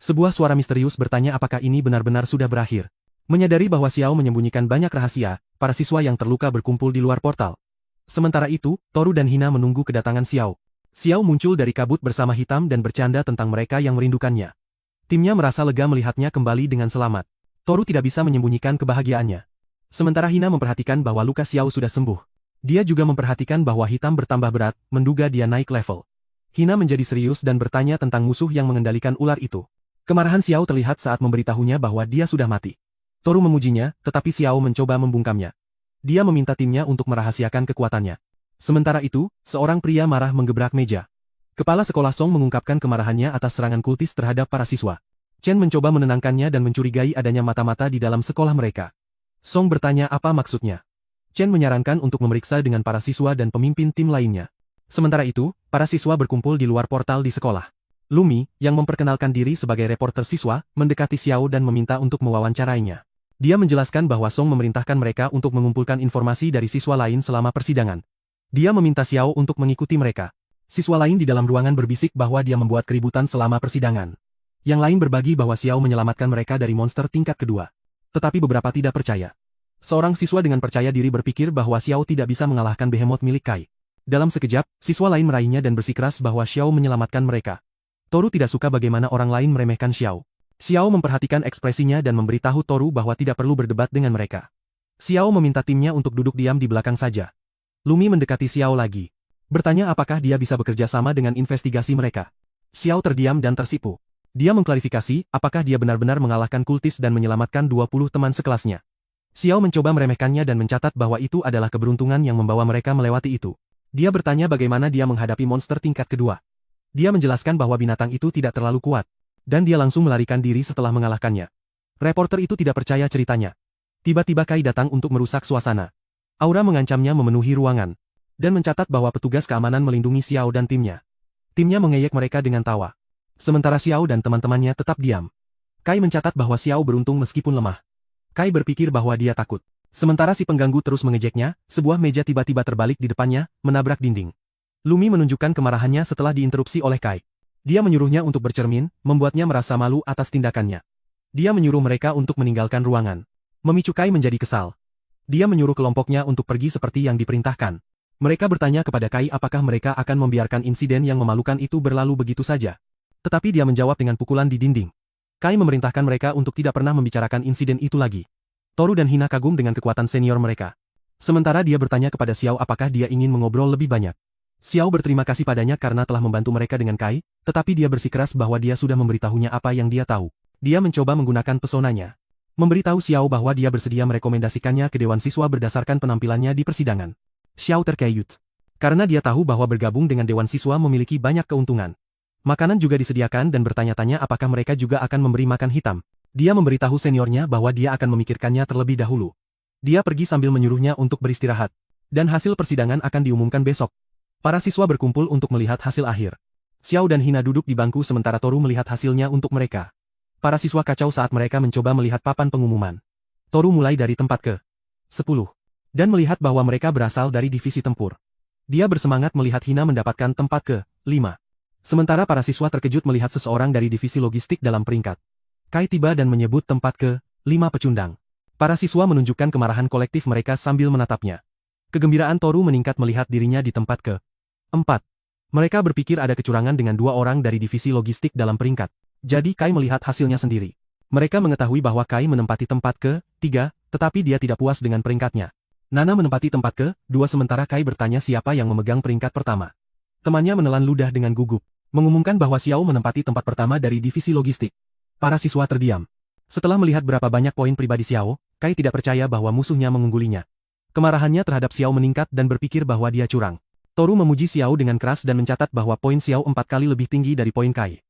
Sebuah suara misterius bertanya apakah ini benar-benar sudah berakhir. Menyadari bahwa Xiao menyembunyikan banyak rahasia, para siswa yang terluka berkumpul di luar portal. Sementara itu, Toru dan Hina menunggu kedatangan Xiao. Xiao muncul dari kabut bersama Hitam dan bercanda tentang mereka yang merindukannya. Timnya merasa lega melihatnya kembali dengan selamat. Toru tidak bisa menyembunyikan kebahagiaannya. Sementara Hina memperhatikan bahwa luka Xiao sudah sembuh. Dia juga memperhatikan bahwa Hitam bertambah berat, menduga dia naik level. Hina menjadi serius dan bertanya tentang musuh yang mengendalikan ular itu. Kemarahan Xiao terlihat saat memberitahunya bahwa dia sudah mati. Toru memujinya, tetapi Xiao mencoba membungkamnya. Dia meminta timnya untuk merahasiakan kekuatannya. Sementara itu, seorang pria marah menggebrak meja. Kepala sekolah Song mengungkapkan kemarahannya atas serangan kultis terhadap para siswa. Chen mencoba menenangkannya dan mencurigai adanya mata-mata di dalam sekolah mereka. Song bertanya apa maksudnya. Chen menyarankan untuk memeriksa dengan para siswa dan pemimpin tim lainnya. Sementara itu, para siswa berkumpul di luar portal di sekolah. Lumi, yang memperkenalkan diri sebagai reporter siswa, mendekati Xiao dan meminta untuk mewawancarainya. Dia menjelaskan bahwa Song memerintahkan mereka untuk mengumpulkan informasi dari siswa lain selama persidangan. Dia meminta Xiao untuk mengikuti mereka. Siswa lain di dalam ruangan berbisik bahwa dia membuat keributan selama persidangan. Yang lain berbagi bahwa Xiao menyelamatkan mereka dari monster tingkat kedua. Tetapi beberapa tidak percaya. Seorang siswa dengan percaya diri berpikir bahwa Xiao tidak bisa mengalahkan behemoth milik Kai. Dalam sekejap, siswa lain meraihnya dan bersikeras bahwa Xiao menyelamatkan mereka. Toru tidak suka bagaimana orang lain meremehkan Xiao. Xiao memperhatikan ekspresinya dan memberitahu Toru bahwa tidak perlu berdebat dengan mereka. Xiao meminta timnya untuk duduk diam di belakang saja. Lumi mendekati Xiao lagi. Bertanya apakah dia bisa bekerja sama dengan investigasi mereka. Xiao terdiam dan tersipu. Dia mengklarifikasi apakah dia benar-benar mengalahkan kultis dan menyelamatkan 20 teman sekelasnya. Xiao mencoba meremehkannya dan mencatat bahwa itu adalah keberuntungan yang membawa mereka melewati itu. Dia bertanya bagaimana dia menghadapi monster tingkat kedua. Dia menjelaskan bahwa binatang itu tidak terlalu kuat, dan dia langsung melarikan diri setelah mengalahkannya. Reporter itu tidak percaya ceritanya. Tiba-tiba Kai datang untuk merusak suasana. Aura mengancamnya memenuhi ruangan, dan mencatat bahwa petugas keamanan melindungi Xiao dan timnya. Timnya mengejek mereka dengan tawa. Sementara Xiao dan teman-temannya tetap diam. Kai mencatat bahwa Xiao beruntung meskipun lemah. Kai berpikir bahwa dia takut. Sementara si pengganggu terus mengejeknya, sebuah meja tiba-tiba terbalik di depannya, menabrak dinding. Lumi menunjukkan kemarahannya setelah diinterupsi oleh Kai. Dia menyuruhnya untuk bercermin, membuatnya merasa malu atas tindakannya. Dia menyuruh mereka untuk meninggalkan ruangan. Memicu Kai menjadi kesal. Dia menyuruh kelompoknya untuk pergi seperti yang diperintahkan. Mereka bertanya kepada Kai apakah mereka akan membiarkan insiden yang memalukan itu berlalu begitu saja. Tetapi dia menjawab dengan pukulan di dinding. Kai memerintahkan mereka untuk tidak pernah membicarakan insiden itu lagi. Toru dan Hina kagum dengan kekuatan senior mereka. Sementara dia bertanya kepada Xiao apakah dia ingin mengobrol lebih banyak. Xiao berterima kasih padanya karena telah membantu mereka dengan Kai, tetapi dia bersikeras bahwa dia sudah memberitahunya apa yang dia tahu. Dia mencoba menggunakan pesonanya. Memberitahu Xiao bahwa dia bersedia merekomendasikannya ke Dewan Siswa berdasarkan penampilannya di persidangan. Xiao terkejut. Karena dia tahu bahwa bergabung dengan Dewan Siswa memiliki banyak keuntungan. Makanan juga disediakan dan bertanya-tanya apakah mereka juga akan memberi makan hitam. Dia memberitahu seniornya bahwa dia akan memikirkannya terlebih dahulu. Dia pergi sambil menyuruhnya untuk beristirahat. Dan hasil persidangan akan diumumkan besok. Para siswa berkumpul untuk melihat hasil akhir. Xiao dan Hina duduk di bangku sementara Toru melihat hasilnya untuk mereka. Para siswa kacau saat mereka mencoba melihat papan pengumuman. Toru mulai dari tempat ke-10. Dan melihat bahwa mereka berasal dari divisi tempur. Dia bersemangat melihat Hina mendapatkan tempat ke-5. Sementara para siswa terkejut melihat seseorang dari divisi logistik dalam peringkat. Kai tiba dan menyebut tempat ke-5 pecundang. Para siswa menunjukkan kemarahan kolektif mereka sambil menatapnya. Kegembiraan Toru meningkat melihat dirinya di tempat ke-4. Mereka berpikir ada kecurangan dengan 2 orang dari divisi logistik dalam peringkat. Jadi Kai melihat hasilnya sendiri. Mereka mengetahui bahwa Kai menempati tempat ke-3, tetapi dia tidak puas dengan peringkatnya. Nana menempati tempat ke-2 sementara Kai bertanya siapa yang memegang peringkat pertama. Temannya menelan ludah dengan gugup, mengumumkan bahwa Xiao menempati tempat pertama dari divisi logistik. Para siswa terdiam. Setelah melihat berapa banyak poin pribadi Xiao, Kai tidak percaya bahwa musuhnya mengunggulinya. Kemarahannya terhadap Xiao meningkat dan berpikir bahwa dia curang. Toru memuji Xiao dengan keras dan mencatat bahwa poin Xiao 4 kali lebih tinggi dari poin Kai.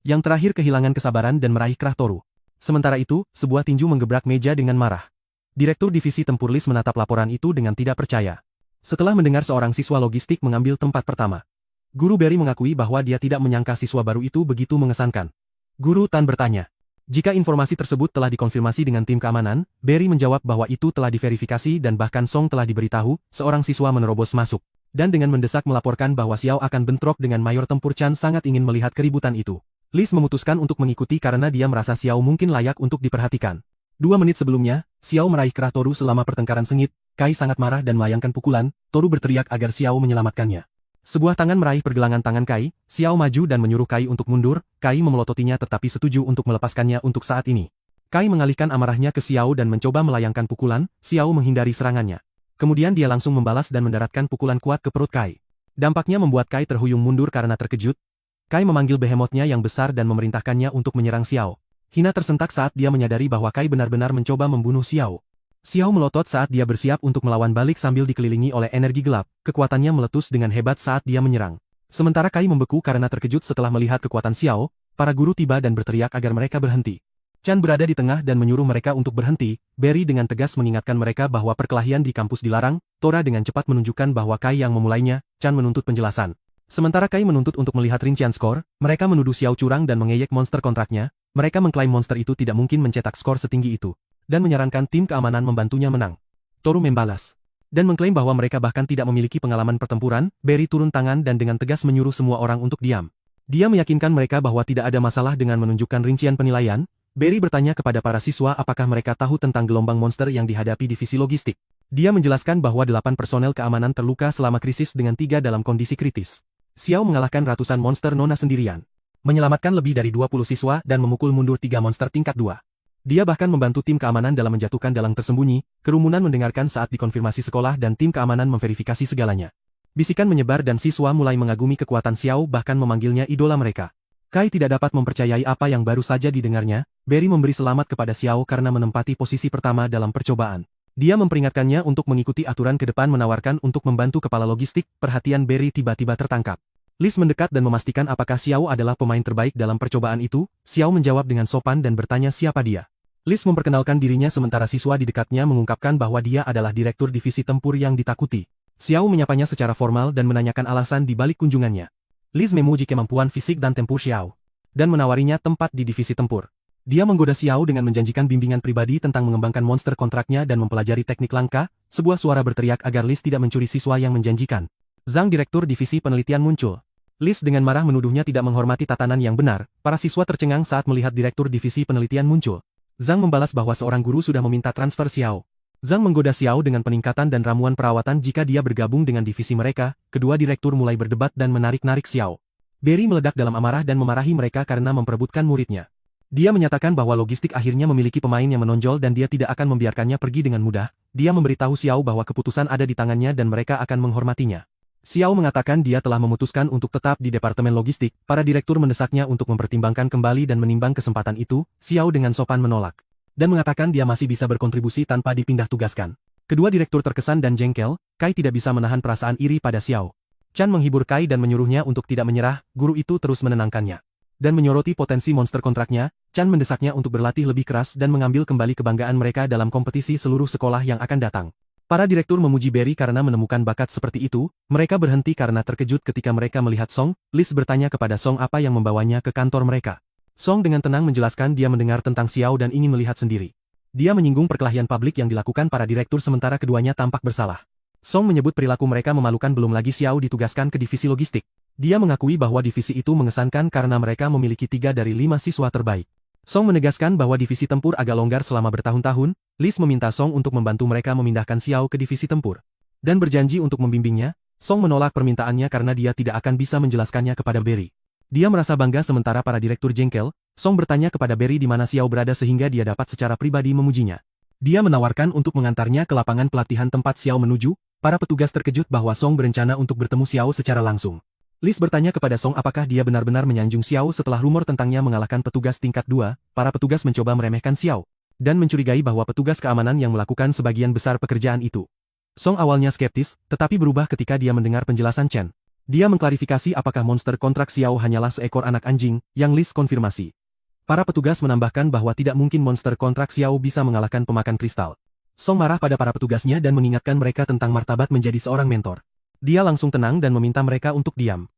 Yang terakhir kehilangan kesabaran dan meraih kerah Toru. Sementara itu, sebuah tinju menggebrak meja dengan marah. Direktur divisi tempur Lis menatap laporan itu dengan tidak percaya. Setelah mendengar seorang siswa logistik mengambil tempat pertama. Guru Berry mengakui bahwa dia tidak menyangka siswa baru itu begitu mengesankan. Guru Tan bertanya. Jika informasi tersebut telah dikonfirmasi dengan tim keamanan, Berry menjawab bahwa itu telah diverifikasi dan bahkan Song telah diberitahu, seorang siswa menerobos masuk. Dan dengan mendesak melaporkan bahwa Xiao akan bentrok dengan Mayor Tempur Chan sangat ingin melihat keributan itu. Lis memutuskan untuk mengikuti karena dia merasa Xiao mungkin layak untuk diperhatikan. 2 menit sebelumnya, Xiao meraih kerah Toru selama pertengkaran sengit, Kai sangat marah dan melayangkan pukulan, Toru berteriak agar Xiao menyelamatkannya. Sebuah tangan meraih pergelangan tangan Kai, Xiao maju dan menyuruh Kai untuk mundur, Kai memelototinya tetapi setuju untuk melepaskannya untuk saat ini. Kai mengalihkan amarahnya ke Xiao dan mencoba melayangkan pukulan, Xiao menghindari serangannya. Kemudian dia langsung membalas dan mendaratkan pukulan kuat ke perut Kai. Dampaknya membuat Kai terhuyung mundur karena terkejut. Kai memanggil behemothnya yang besar dan memerintahkannya untuk menyerang Xiao. Hina tersentak saat dia menyadari bahwa Kai benar-benar mencoba membunuh Xiao. Xiao melotot saat dia bersiap untuk melawan balik sambil dikelilingi oleh energi gelap, kekuatannya meletus dengan hebat saat dia menyerang. Sementara Kai membeku karena terkejut setelah melihat kekuatan Xiao, para guru tiba dan berteriak agar mereka berhenti. Chan berada di tengah dan menyuruh mereka untuk berhenti, Berry dengan tegas mengingatkan mereka bahwa perkelahian di kampus dilarang, Tora dengan cepat menunjukkan bahwa Kai yang memulainya, Chan menuntut penjelasan. Sementara Kai menuntut untuk melihat rincian skor, mereka menuduh Xiao curang dan mengejek monster kontraknya, mereka mengklaim monster itu tidak mungkin mencetak skor setinggi itu, dan menyarankan tim keamanan membantunya menang. Toru membalas. Dan mengklaim bahwa mereka bahkan tidak memiliki pengalaman pertempuran, Berry turun tangan dan dengan tegas menyuruh semua orang untuk diam. Dia meyakinkan mereka bahwa tidak ada masalah dengan menunjukkan rincian penilaian. Berry bertanya kepada para siswa apakah mereka tahu tentang gelombang monster yang dihadapi divisi logistik. Dia menjelaskan bahwa 8 personel keamanan terluka selama krisis dengan 3 dalam kondisi kritis. Xiao mengalahkan ratusan monster nona sendirian. Menyelamatkan lebih dari 20 siswa dan memukul mundur 3 monster tingkat 2. Dia bahkan membantu tim keamanan dalam menjatuhkan dalang tersembunyi, kerumunan mendengarkan saat dikonfirmasi sekolah dan tim keamanan memverifikasi segalanya. Bisikan menyebar dan siswa mulai mengagumi kekuatan Xiao bahkan memanggilnya idola mereka. Kai tidak dapat mempercayai apa yang baru saja didengarnya, Berry memberi selamat kepada Xiao karena menempati posisi pertama dalam percobaan. Dia memperingatkannya untuk mengikuti aturan ke depan menawarkan untuk membantu kepala logistik, perhatian Berry tiba-tiba tertangkap. Lis mendekat dan memastikan apakah Xiao adalah pemain terbaik dalam percobaan itu. Xiao menjawab dengan sopan dan bertanya siapa dia. Lis memperkenalkan dirinya sementara siswa di dekatnya mengungkapkan bahwa dia adalah direktur divisi tempur yang ditakuti. Xiao menyapanya secara formal dan menanyakan alasan di balik kunjungannya. Lis memuji kemampuan fisik dan tempur Xiao, dan menawarinya tempat di divisi tempur. Dia menggoda Xiao dengan menjanjikan bimbingan pribadi tentang mengembangkan monster kontraknya dan mempelajari teknik langka. Sebuah suara berteriak agar Lis tidak mencuri siswa yang menjanjikan. Zhang, direktur divisi penelitian, muncul. Lis dengan marah menuduhnya tidak menghormati tatanan yang benar. Para siswa tercengang saat melihat direktur divisi penelitian muncul. Zhang membalas bahwa seorang guru sudah meminta transfer Xiao. Zhang menggoda Xiao dengan peningkatan dan ramuan perawatan jika dia bergabung dengan divisi mereka. Kedua direktur mulai berdebat dan menarik-narik Xiao. Berry meledak dalam amarah dan memarahi mereka karena memperebutkan muridnya. Dia menyatakan bahwa logistik akhirnya memiliki pemain yang menonjol dan dia tidak akan membiarkannya pergi dengan mudah. Dia memberitahu Xiao bahwa keputusan ada di tangannya dan mereka akan menghormatinya. Xiao mengatakan dia telah memutuskan untuk tetap di departemen logistik. Para direktur mendesaknya untuk mempertimbangkan kembali dan menimbang kesempatan itu. Xiao dengan sopan menolak dan mengatakan dia masih bisa berkontribusi tanpa dipindah tugaskan. Kedua direktur terkesan dan jengkel. Kai tidak bisa menahan perasaan iri pada Xiao. Chan menghibur Kai dan menyuruhnya untuk tidak menyerah. Guru itu terus menenangkannya dan menyoroti potensi monster kontraknya. Chan mendesaknya untuk berlatih lebih keras dan mengambil kembali kebanggaan mereka dalam kompetisi seluruh sekolah yang akan datang. Para direktur memuji Berry karena menemukan bakat seperti itu. Mereka berhenti karena terkejut ketika mereka melihat Song. Lis bertanya kepada Song apa yang membawanya ke kantor mereka. Song dengan tenang menjelaskan dia mendengar tentang Xiao dan ingin melihat sendiri. Dia menyinggung perkelahian publik yang dilakukan para direktur sementara keduanya tampak bersalah. Song menyebut perilaku mereka memalukan, belum lagi Xiao ditugaskan ke divisi logistik. Dia mengakui bahwa divisi itu mengesankan karena mereka memiliki 3 dari 5 siswa terbaik. Song menegaskan bahwa divisi tempur agak longgar selama bertahun-tahun. Lis meminta Song untuk membantu mereka memindahkan Xiao ke divisi tempur dan berjanji untuk membimbingnya. Song menolak permintaannya karena dia tidak akan bisa menjelaskannya kepada Berry. Dia merasa bangga sementara para direktur jengkel. Song bertanya kepada Berry di mana Xiao berada sehingga dia dapat secara pribadi memujinya. Dia menawarkan untuk mengantarnya ke lapangan pelatihan tempat Xiao menuju. Para petugas terkejut bahwa Song berencana untuk bertemu Xiao secara langsung. Lis bertanya kepada Song apakah dia benar-benar menyanjung Xiao setelah rumor tentangnya mengalahkan petugas tingkat 2. Para petugas mencoba meremehkan Xiao dan mencurigai bahwa petugas keamanan yang melakukan sebagian besar pekerjaan itu. Song awalnya skeptis, tetapi berubah ketika dia mendengar penjelasan Chen. Dia mengklarifikasi apakah monster kontrak Xiao hanyalah seekor anak anjing, yang Lis konfirmasi. Para petugas menambahkan bahwa tidak mungkin monster kontrak Xiao bisa mengalahkan pemakan kristal. Song marah pada para petugasnya dan mengingatkan mereka tentang martabat menjadi seorang mentor. Dia langsung tenang dan meminta mereka untuk diam.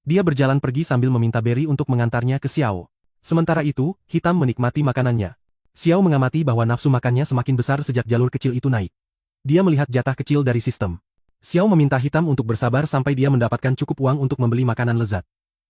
Dia berjalan pergi sambil meminta Berry untuk mengantarnya ke Xiao. Sementara itu, Hitam menikmati makanannya. Xiao mengamati bahwa nafsu makannya semakin besar sejak jalur kecil itu naik. Dia melihat jatah kecil dari sistem. Xiao meminta Hitam untuk bersabar sampai dia mendapatkan cukup uang untuk membeli makanan lezat.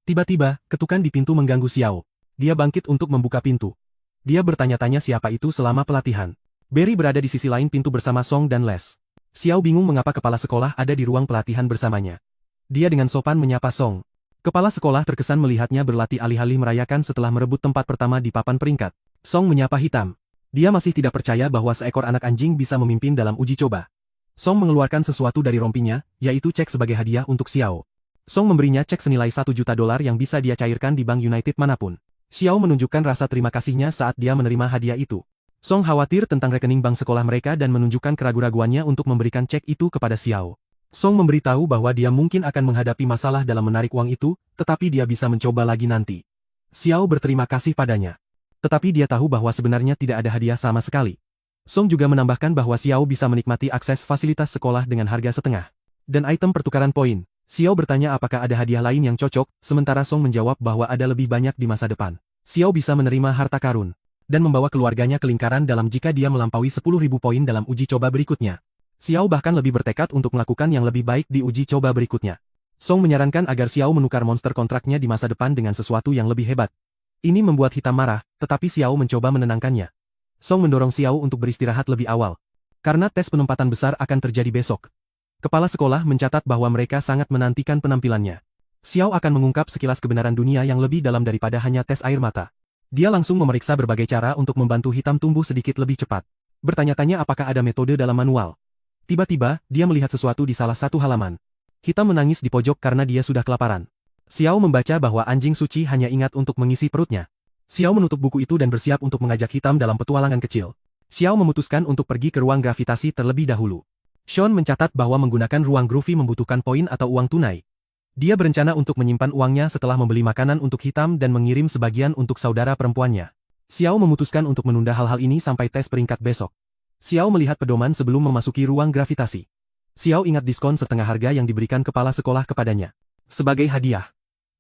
Tiba-tiba, ketukan di pintu mengganggu Xiao. Dia bangkit untuk membuka pintu. Dia bertanya-tanya siapa itu selama pelatihan. Berry berada di sisi lain pintu bersama Song dan Les. Xiao bingung mengapa kepala sekolah ada di ruang pelatihan bersamanya. Dia dengan sopan menyapa Song. Kepala sekolah terkesan melihatnya berlatih alih-alih merayakan setelah merebut tempat pertama di papan peringkat. Song menyapa Hitam. Dia masih tidak percaya bahwa seekor anak anjing bisa memimpin dalam uji coba. Song mengeluarkan sesuatu dari rompinya, yaitu cek sebagai hadiah untuk Xiao. Song memberinya cek senilai $1 juta yang bisa dia cairkan di Bank United manapun. Xiao menunjukkan rasa terima kasihnya saat dia menerima hadiah itu. Song khawatir tentang rekening bank sekolah mereka dan menunjukkan keraguan-raguannya untuk memberikan cek itu kepada Xiao. Song memberitahu bahwa dia mungkin akan menghadapi masalah dalam menarik uang itu, tetapi dia bisa mencoba lagi nanti. Xiao berterima kasih padanya. Tetapi dia tahu bahwa sebenarnya tidak ada hadiah sama sekali. Song juga menambahkan bahwa Xiao bisa menikmati akses fasilitas sekolah dengan harga setengah dan item pertukaran poin. Xiao bertanya apakah ada hadiah lain yang cocok, sementara Song menjawab bahwa ada lebih banyak di masa depan. Xiao bisa menerima harta karun dan membawa keluarganya ke lingkaran dalam jika dia melampaui 10.000 poin dalam uji coba berikutnya. Xiao bahkan lebih bertekad untuk melakukan yang lebih baik di uji coba berikutnya. Song menyarankan agar Xiao menukar monster kontraknya di masa depan dengan sesuatu yang lebih hebat. Ini membuat Hitam marah, tetapi Xiao mencoba menenangkannya. Song mendorong Xiao untuk beristirahat lebih awal, karena tes penempatan besar akan terjadi besok. Kepala sekolah mencatat bahwa mereka sangat menantikan penampilannya. Xiao akan mengungkap sekilas kebenaran dunia yang lebih dalam daripada hanya tes air mata. Dia langsung memeriksa berbagai cara untuk membantu Hitam tumbuh sedikit lebih cepat. Bertanya-tanya apakah ada metode dalam manual. Tiba-tiba, dia melihat sesuatu di salah satu halaman. Hitam menangis di pojok karena dia sudah kelaparan. Xiao membaca bahwa anjing suci hanya ingat untuk mengisi perutnya. Xiao menutup buku itu dan bersiap untuk mengajak Hitam dalam petualangan kecil. Xiao memutuskan untuk pergi ke ruang gravitasi terlebih dahulu. Sean mencatat bahwa menggunakan ruang groovy membutuhkan poin atau uang tunai. Dia berencana untuk menyimpan uangnya setelah membeli makanan untuk Hitam dan mengirim sebagian untuk saudara perempuannya. Xiao memutuskan untuk menunda hal-hal ini sampai tes peringkat besok. Xiao melihat pedoman sebelum memasuki ruang gravitasi. Xiao ingat diskon setengah harga yang diberikan kepala sekolah kepadanya. Sebagai hadiah,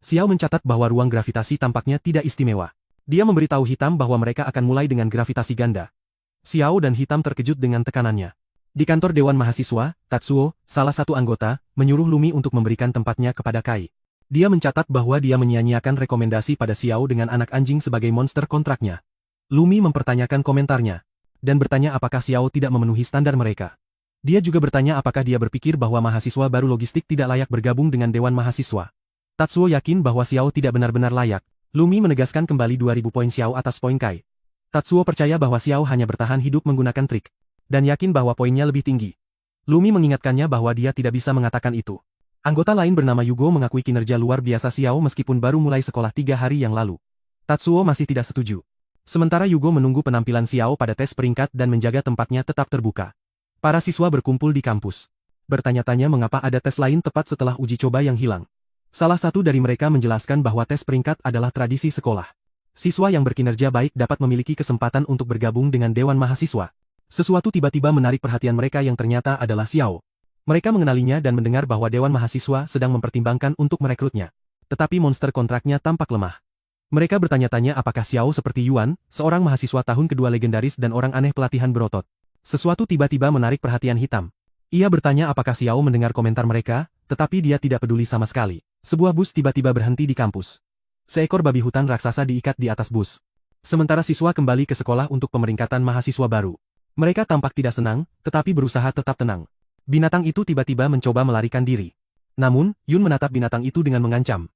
Xiao mencatat bahwa ruang gravitasi tampaknya tidak istimewa. Dia memberitahu Hitam bahwa mereka akan mulai dengan gravitasi ganda. Xiao dan Hitam terkejut dengan tekanannya. Di kantor Dewan Mahasiswa, Tatsuo, salah satu anggota, menyuruh Lumi untuk memberikan tempatnya kepada Kai. Dia mencatat bahwa dia menyia-nyiakan rekomendasi pada Xiao dengan anak anjing sebagai monster kontraknya. Lumi mempertanyakan komentarnya, dan bertanya apakah Xiao tidak memenuhi standar mereka. Dia juga bertanya apakah dia berpikir bahwa mahasiswa baru logistik tidak layak bergabung dengan Dewan Mahasiswa. Tatsuo yakin bahwa Xiao tidak benar-benar layak. Lumi menegaskan kembali 2000 poin Xiao atas poin Kai. Tatsuo percaya bahwa Xiao hanya bertahan hidup menggunakan trik, dan yakin bahwa poinnya lebih tinggi. Lumi mengingatkannya bahwa dia tidak bisa mengatakan itu. Anggota lain bernama Yugo mengakui kinerja luar biasa Xiao meskipun baru mulai sekolah 3 hari yang lalu. Tatsuo masih tidak setuju. Sementara Yugo menunggu penampilan Xiao pada tes peringkat dan menjaga tempatnya tetap terbuka. Para siswa berkumpul di kampus. Bertanya-tanya mengapa ada tes lain tepat setelah uji coba yang hilang. Salah satu dari mereka menjelaskan bahwa tes peringkat adalah tradisi sekolah. Siswa yang berkinerja baik dapat memiliki kesempatan untuk bergabung dengan Dewan Mahasiswa. Sesuatu tiba-tiba menarik perhatian mereka yang ternyata adalah Xiao. Mereka mengenalinya dan mendengar bahwa Dewan Mahasiswa sedang mempertimbangkan untuk merekrutnya. Tetapi monster kontraknya tampak lemah. Mereka bertanya-tanya apakah Xiao seperti Yuan, seorang mahasiswa tahun kedua legendaris dan orang aneh pelatihan berotot. Sesuatu tiba-tiba menarik perhatian Hitam. Ia bertanya apakah Xiao mendengar komentar mereka, tetapi dia tidak peduli sama sekali. Sebuah bus tiba-tiba berhenti di kampus. Seekor babi hutan raksasa diikat di atas bus. Sementara siswa kembali ke sekolah untuk pemeringkatan mahasiswa baru. Mereka tampak tidak senang, tetapi berusaha tetap tenang. Binatang itu tiba-tiba mencoba melarikan diri. Namun, Yun menatap binatang itu dengan mengancam.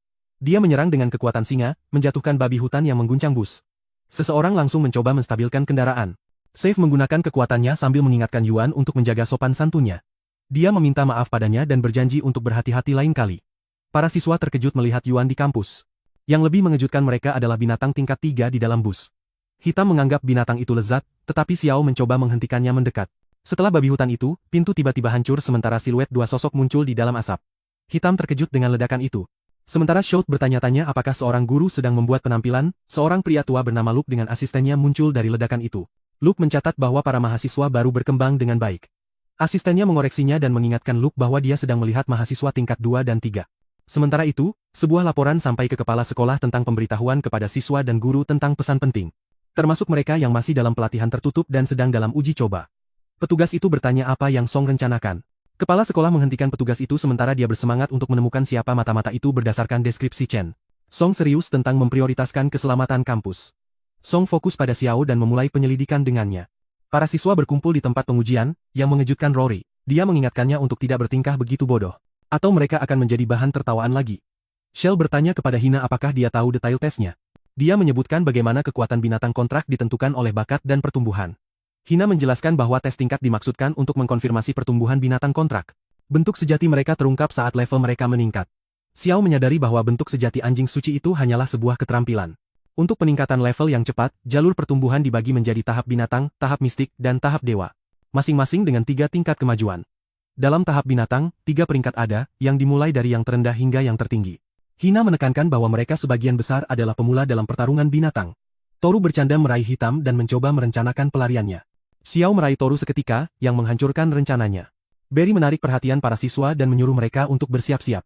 Dia menyerang dengan kekuatan singa, menjatuhkan babi hutan yang mengguncang bus. Seseorang langsung mencoba menstabilkan kendaraan. Safe menggunakan kekuatannya sambil mengingatkan Yuan untuk menjaga sopan santunnya. Dia meminta maaf padanya dan berjanji untuk berhati-hati lain kali. Para siswa terkejut melihat Yuan di kampus. Yang lebih mengejutkan mereka adalah binatang tingkat 3 di dalam bus. Hitam menganggap binatang itu lezat, tetapi Xiao mencoba menghentikannya mendekat. Setelah babi hutan itu, pintu tiba-tiba hancur sementara siluet dua sosok muncul di dalam asap. Hitam terkejut dengan ledakan itu. Sementara Shout bertanya-tanya apakah seorang guru sedang membuat penampilan, seorang pria tua bernama Luke dengan asistennya muncul dari ledakan itu. Luke mencatat bahwa para mahasiswa baru berkembang dengan baik. Asistennya mengoreksinya dan mengingatkan Luke bahwa dia sedang melihat mahasiswa tingkat 2 dan 3. Sementara itu, sebuah laporan sampai ke kepala sekolah tentang pemberitahuan kepada siswa dan guru tentang pesan penting. Termasuk mereka yang masih dalam pelatihan tertutup dan sedang dalam uji coba. Petugas itu bertanya apa yang Song rencanakan. Kepala sekolah menghentikan petugas itu sementara dia bersemangat untuk menemukan siapa mata-mata itu berdasarkan deskripsi Chen. Song serius tentang memprioritaskan keselamatan kampus. Song fokus pada Xiao dan memulai penyelidikan dengannya. Para siswa berkumpul di tempat pengujian, yang mengejutkan Rory. Dia mengingatkannya untuk tidak bertingkah begitu bodoh. Atau mereka akan menjadi bahan tertawaan lagi. Shell bertanya kepada Hina apakah dia tahu detail tesnya. Dia menyebutkan bagaimana kekuatan binatang kontrak ditentukan oleh bakat dan pertumbuhan. Hina menjelaskan bahwa tes tingkat dimaksudkan untuk mengkonfirmasi pertumbuhan binatang kontrak. Bentuk sejati mereka terungkap saat level mereka meningkat. Xiao menyadari bahwa bentuk sejati anjing suci itu hanyalah sebuah keterampilan. Untuk peningkatan level yang cepat, jalur pertumbuhan dibagi menjadi tahap binatang, tahap mistik, dan tahap dewa. Masing-masing dengan 3 tingkat kemajuan. Dalam tahap binatang, 3 peringkat ada, yang dimulai dari yang terendah hingga yang tertinggi. Hina menekankan bahwa mereka sebagian besar adalah pemula dalam pertarungan binatang. Toru bercanda meraih Hitam dan mencoba merencanakan pelariannya. Xiao meraih Toru seketika, yang menghancurkan rencananya. Berry menarik perhatian para siswa dan menyuruh mereka untuk bersiap-siap.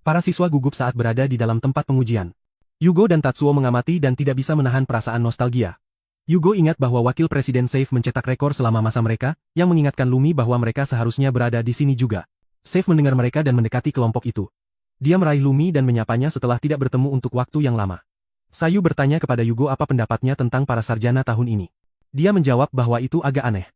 Para siswa gugup saat berada di dalam tempat pengujian. Yugo dan Tatsuo mengamati dan tidak bisa menahan perasaan nostalgia. Yugo ingat bahwa Wakil Presiden Safe mencetak rekor selama masa mereka, yang mengingatkan Lumi bahwa mereka seharusnya berada di sini juga. Safe mendengar mereka dan mendekati kelompok itu. Dia meraih Lumi dan menyapanya setelah tidak bertemu untuk waktu yang lama. Sayu bertanya kepada Yugo apa pendapatnya tentang para sarjana tahun ini. Dia menjawab bahwa itu agak aneh.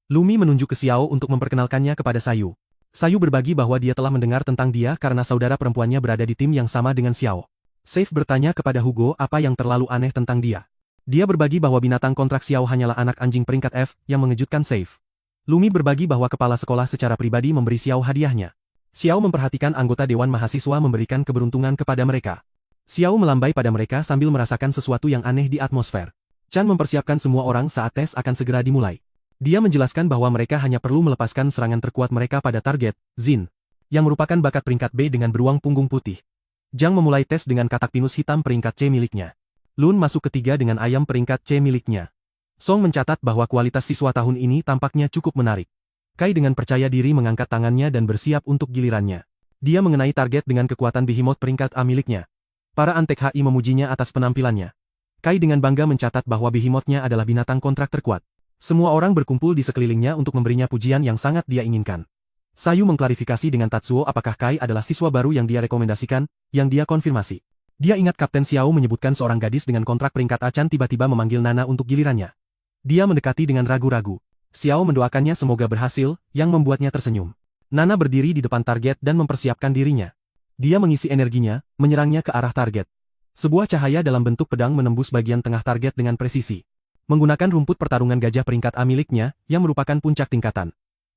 Lumi menunjuk ke Xiao untuk memperkenalkannya kepada Sayu. Sayu berbagi bahwa dia telah mendengar tentang dia karena saudara perempuannya berada di tim yang sama dengan Xiao. Safe bertanya kepada Hugo apa yang terlalu aneh tentang dia. Dia berbagi bahwa binatang kontrak Xiao hanyalah anak anjing peringkat F, yang mengejutkan Safe. Lumi berbagi bahwa kepala sekolah secara pribadi memberi Xiao hadiahnya. Xiao memperhatikan anggota Dewan Mahasiswa memberikan keberuntungan kepada mereka. Xiao melambai pada mereka sambil merasakan sesuatu yang aneh di atmosfer. Chan mempersiapkan semua orang saat tes akan segera dimulai. Dia menjelaskan bahwa mereka hanya perlu melepaskan serangan terkuat mereka pada target, Zin. yang merupakan bakat peringkat B dengan beruang punggung putih. Zhang memulai tes dengan katak pinus hitam peringkat C miliknya. Lun masuk ketiga dengan ayam peringkat C miliknya. Song mencatat bahwa kualitas siswa tahun ini tampaknya cukup menarik. Kai dengan percaya diri mengangkat tangannya dan bersiap untuk gilirannya. Dia mengenai target dengan kekuatan behemoth peringkat A miliknya. Para antek HI memujinya atas penampilannya. Kai dengan bangga mencatat bahwa behemothnya adalah binatang kontrak terkuat. Semua orang berkumpul di sekelilingnya untuk memberinya pujian yang sangat dia inginkan. Sayu mengklarifikasi dengan Tatsuo apakah Kai adalah siswa baru yang dia rekomendasikan, yang dia konfirmasi. Dia ingat Kapten Xiao menyebutkan seorang gadis dengan kontrak peringkat A-chan tiba-tiba memanggil Nana untuk gilirannya. Dia mendekati dengan ragu-ragu. Xiao mendoakannya semoga berhasil, yang membuatnya tersenyum. Nana berdiri di depan target dan mempersiapkan dirinya. Dia mengisi energinya, menyerangnya ke arah target. Sebuah cahaya dalam bentuk pedang menembus bagian tengah target dengan presisi. Menggunakan rumput pertarungan gajah peringkat A miliknya, yang merupakan puncak tingkatan.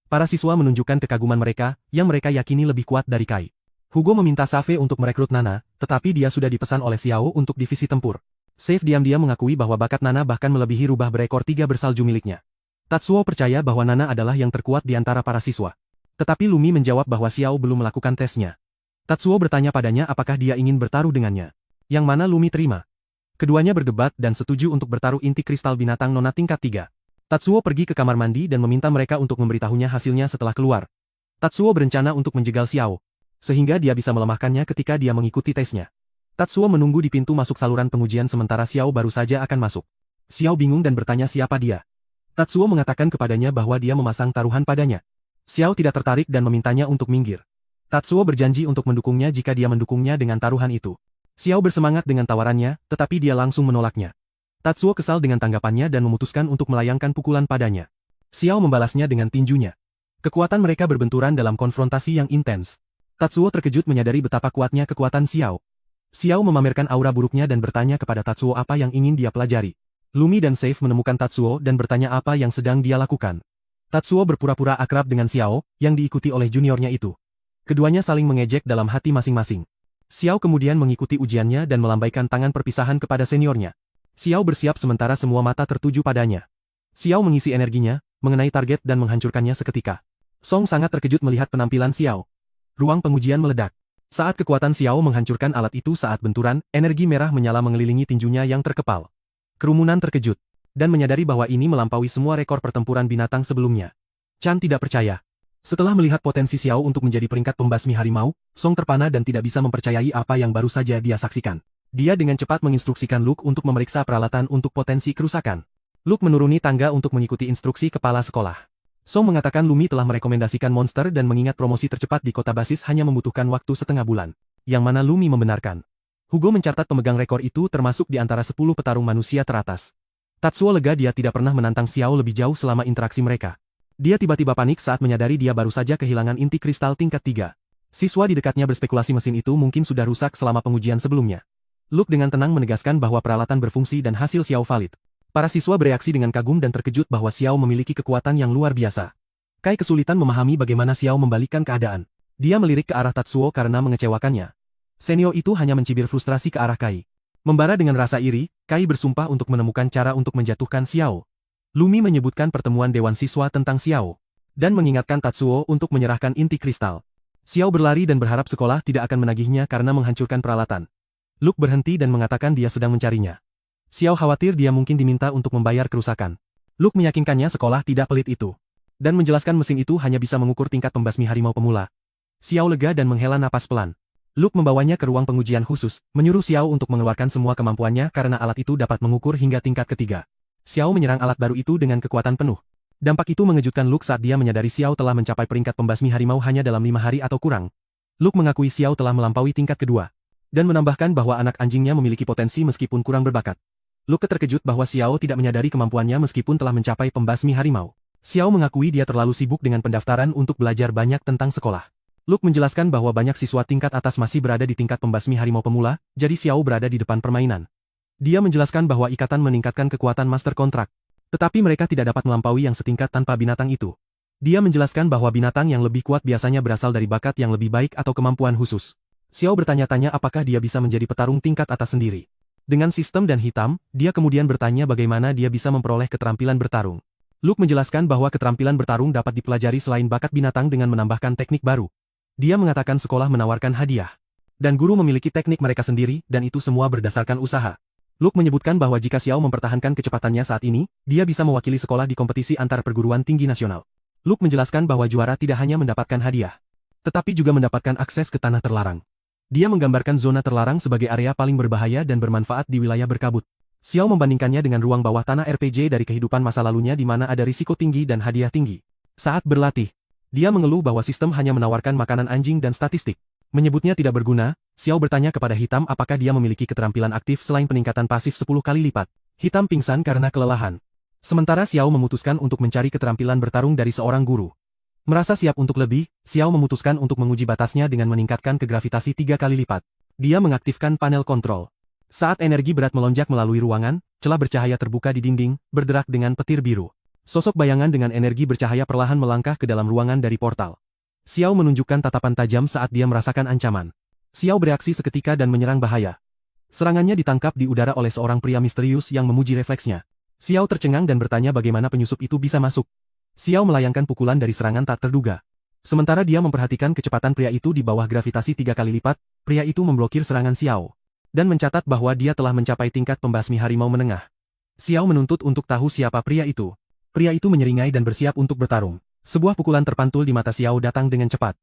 Para siswa menunjukkan kekaguman mereka, yang mereka yakini lebih kuat dari Kai. Hugo meminta Safe untuk merekrut Nana, tetapi dia sudah dipesan oleh Xiao untuk divisi tempur. Safe diam-diam mengakui bahwa bakat Nana bahkan melebihi rubah berekor 3 bersalju miliknya. Tatsuo percaya bahwa Nana adalah yang terkuat di antara para siswa. Tetapi Lumi menjawab bahwa Xiao belum melakukan tesnya. Tatsuo bertanya padanya apakah dia ingin bertaruh dengannya. Yang mana Lumi terima. Keduanya berdebat dan setuju untuk bertaruh inti kristal binatang nona tingkat 3. Tatsuo pergi ke kamar mandi dan meminta mereka untuk memberitahunya hasilnya setelah keluar. Tatsuo berencana untuk menjegal Xiao, sehingga dia bisa melemahkannya ketika dia mengikuti tesnya. Tatsuo menunggu di pintu masuk saluran pengujian sementara Xiao baru saja akan masuk. Xiao bingung dan bertanya siapa dia. Tatsuo mengatakan kepadanya bahwa dia memasang taruhan padanya. Xiao tidak tertarik dan memintanya untuk minggir. Tatsuo berjanji untuk mendukungnya jika dia mendukungnya dengan taruhan itu. Xiao bersemangat dengan tawarannya, tetapi dia langsung menolaknya. Tatsuo kesal dengan tanggapannya dan memutuskan untuk melayangkan pukulan padanya. Xiao membalasnya dengan tinjunya. Kekuatan mereka berbenturan dalam konfrontasi yang intens. Tatsuo terkejut menyadari betapa kuatnya kekuatan Xiao. Xiao memamerkan aura buruknya dan bertanya kepada Tatsuo apa yang ingin dia pelajari. Lumi dan Safe menemukan Tatsuo dan bertanya apa yang sedang dia lakukan. Tatsuo berpura-pura akrab dengan Xiao, yang diikuti oleh juniornya itu. Keduanya saling mengejek dalam hati masing-masing. Xiao kemudian mengikuti ujiannya dan melambaikan tangan perpisahan kepada seniornya. Xiao bersiap sementara semua mata tertuju padanya. Xiao mengisi energinya, mengenai target dan menghancurkannya seketika. Song sangat terkejut melihat penampilan Xiao. Ruang pengujian meledak. Saat kekuatan Xiao menghancurkan alat itu saat benturan, energi merah menyala mengelilingi tinjunya yang terkepal. Kerumunan terkejut, dan menyadari bahwa ini melampaui semua rekor pertempuran binatang sebelumnya. Chan tidak percaya. Setelah melihat potensi Xiao untuk menjadi peringkat pembasmi harimau, Song terpana dan tidak bisa mempercayai apa yang baru saja dia saksikan. Dia dengan cepat menginstruksikan Luke untuk memeriksa peralatan untuk potensi kerusakan. Luke menuruni tangga untuk mengikuti instruksi kepala sekolah. Song mengatakan Lumi telah merekomendasikan monster dan mengingat promosi tercepat di kota basis hanya membutuhkan waktu setengah bulan. Yang mana Lumi membenarkan. Hugo mencatat pemegang rekor itu termasuk di antara 10 petarung manusia teratas. Tatsuo lega dia tidak pernah menantang Xiao lebih jauh selama interaksi mereka. Dia tiba-tiba panik saat menyadari dia baru saja kehilangan inti kristal tingkat 3. Siswa di dekatnya berspekulasi mesin itu mungkin sudah rusak selama pengujian sebelumnya. Luke dengan tenang menegaskan bahwa peralatan berfungsi dan hasil Xiao valid. Para siswa bereaksi dengan kagum dan terkejut bahwa Xiao memiliki kekuatan yang luar biasa. Kai kesulitan memahami bagaimana Xiao membalikkan keadaan. Dia melirik ke arah Tatsuo karena mengecewakannya. Senior itu hanya mencibir frustrasi ke arah Kai. Membara dengan rasa iri, Kai bersumpah untuk menemukan cara untuk menjatuhkan Xiao. Lumi menyebutkan pertemuan Dewan Siswa tentang Xiao, dan mengingatkan Tatsuo untuk menyerahkan inti kristal. Xiao berlari dan berharap sekolah tidak akan menagihnya karena menghancurkan peralatan. Luke berhenti dan mengatakan dia sedang mencarinya. Xiao khawatir dia mungkin diminta untuk membayar kerusakan. Luke meyakinkannya sekolah tidak pelit itu, dan menjelaskan mesin itu hanya bisa mengukur tingkat pembasmi harimau pemula. Xiao lega dan menghela napas pelan. Luke membawanya ke ruang pengujian khusus, menyuruh Xiao untuk mengeluarkan semua kemampuannya karena alat itu dapat mengukur hingga tingkat ketiga. Xiao menyerang alat baru itu dengan kekuatan penuh. Dampak itu mengejutkan Luke saat dia menyadari Xiao telah mencapai peringkat pembasmi harimau hanya dalam 5 hari atau kurang. Luke mengakui Xiao telah melampaui tingkat kedua, dan menambahkan bahwa anak anjingnya memiliki potensi meskipun kurang berbakat. Luke terkejut bahwa Xiao tidak menyadari kemampuannya meskipun telah mencapai pembasmi harimau. Xiao mengakui dia terlalu sibuk dengan pendaftaran untuk belajar banyak tentang sekolah. Luke menjelaskan bahwa banyak siswa tingkat atas masih berada di tingkat pembasmi harimau pemula, jadi Xiao berada di depan permainan. Dia menjelaskan bahwa ikatan meningkatkan kekuatan master kontrak. Tetapi mereka tidak dapat melampaui yang setingkat tanpa binatang itu. Dia menjelaskan bahwa binatang yang lebih kuat biasanya berasal dari bakat yang lebih baik atau kemampuan khusus. Xiao bertanya-tanya apakah dia bisa menjadi petarung tingkat atas sendiri. Dengan sistem dan hitam, dia kemudian bertanya bagaimana dia bisa memperoleh keterampilan bertarung. Luke menjelaskan bahwa keterampilan bertarung dapat dipelajari selain bakat binatang dengan menambahkan teknik baru. Dia mengatakan sekolah menawarkan hadiah. Dan guru memiliki teknik mereka sendiri dan itu semua berdasarkan usaha. Luke menyebutkan bahwa jika Xiao mempertahankan kecepatannya saat ini, dia bisa mewakili sekolah di kompetisi antar perguruan tinggi nasional. Luke menjelaskan bahwa juara tidak hanya mendapatkan hadiah, tetapi juga mendapatkan akses ke tanah terlarang. Dia menggambarkan zona terlarang sebagai area paling berbahaya dan bermanfaat di wilayah berkabut. Xiao membandingkannya dengan ruang bawah tanah RPG dari kehidupan masa lalunya di mana ada risiko tinggi dan hadiah tinggi. Saat berlatih, dia mengeluh bahwa sistem hanya menawarkan makanan anjing dan statistik. Menyebutnya tidak berguna, Xiao bertanya kepada Hitam apakah dia memiliki keterampilan aktif selain peningkatan pasif 10 kali lipat. Hitam pingsan karena kelelahan. Sementara Xiao memutuskan untuk mencari keterampilan bertarung dari seorang guru. Merasa siap untuk lebih, Xiao memutuskan untuk menguji batasnya dengan meningkatkan ke gravitasi 3 kali lipat. Dia mengaktifkan panel kontrol. Saat energi berat melonjak melalui ruangan, celah bercahaya terbuka di dinding, berderak dengan petir biru. Sosok bayangan dengan energi bercahaya perlahan melangkah ke dalam ruangan dari portal. Xiao menunjukkan tatapan tajam saat dia merasakan ancaman. Xiao bereaksi seketika dan menyerang bahaya. Serangannya ditangkap di udara oleh seorang pria misterius yang memuji refleksnya. Xiao tercengang dan bertanya bagaimana penyusup itu bisa masuk. Xiao melayangkan pukulan dari serangan tak terduga. Sementara dia memperhatikan kecepatan pria itu di bawah gravitasi 3 kali lipat, pria itu memblokir serangan Xiao. Dan mencatat bahwa dia telah mencapai tingkat pembasmi harimau menengah. Xiao menuntut untuk tahu siapa pria itu. Pria itu menyeringai dan bersiap untuk bertarung. Sebuah pukulan terpantul di mata Xiao datang dengan cepat.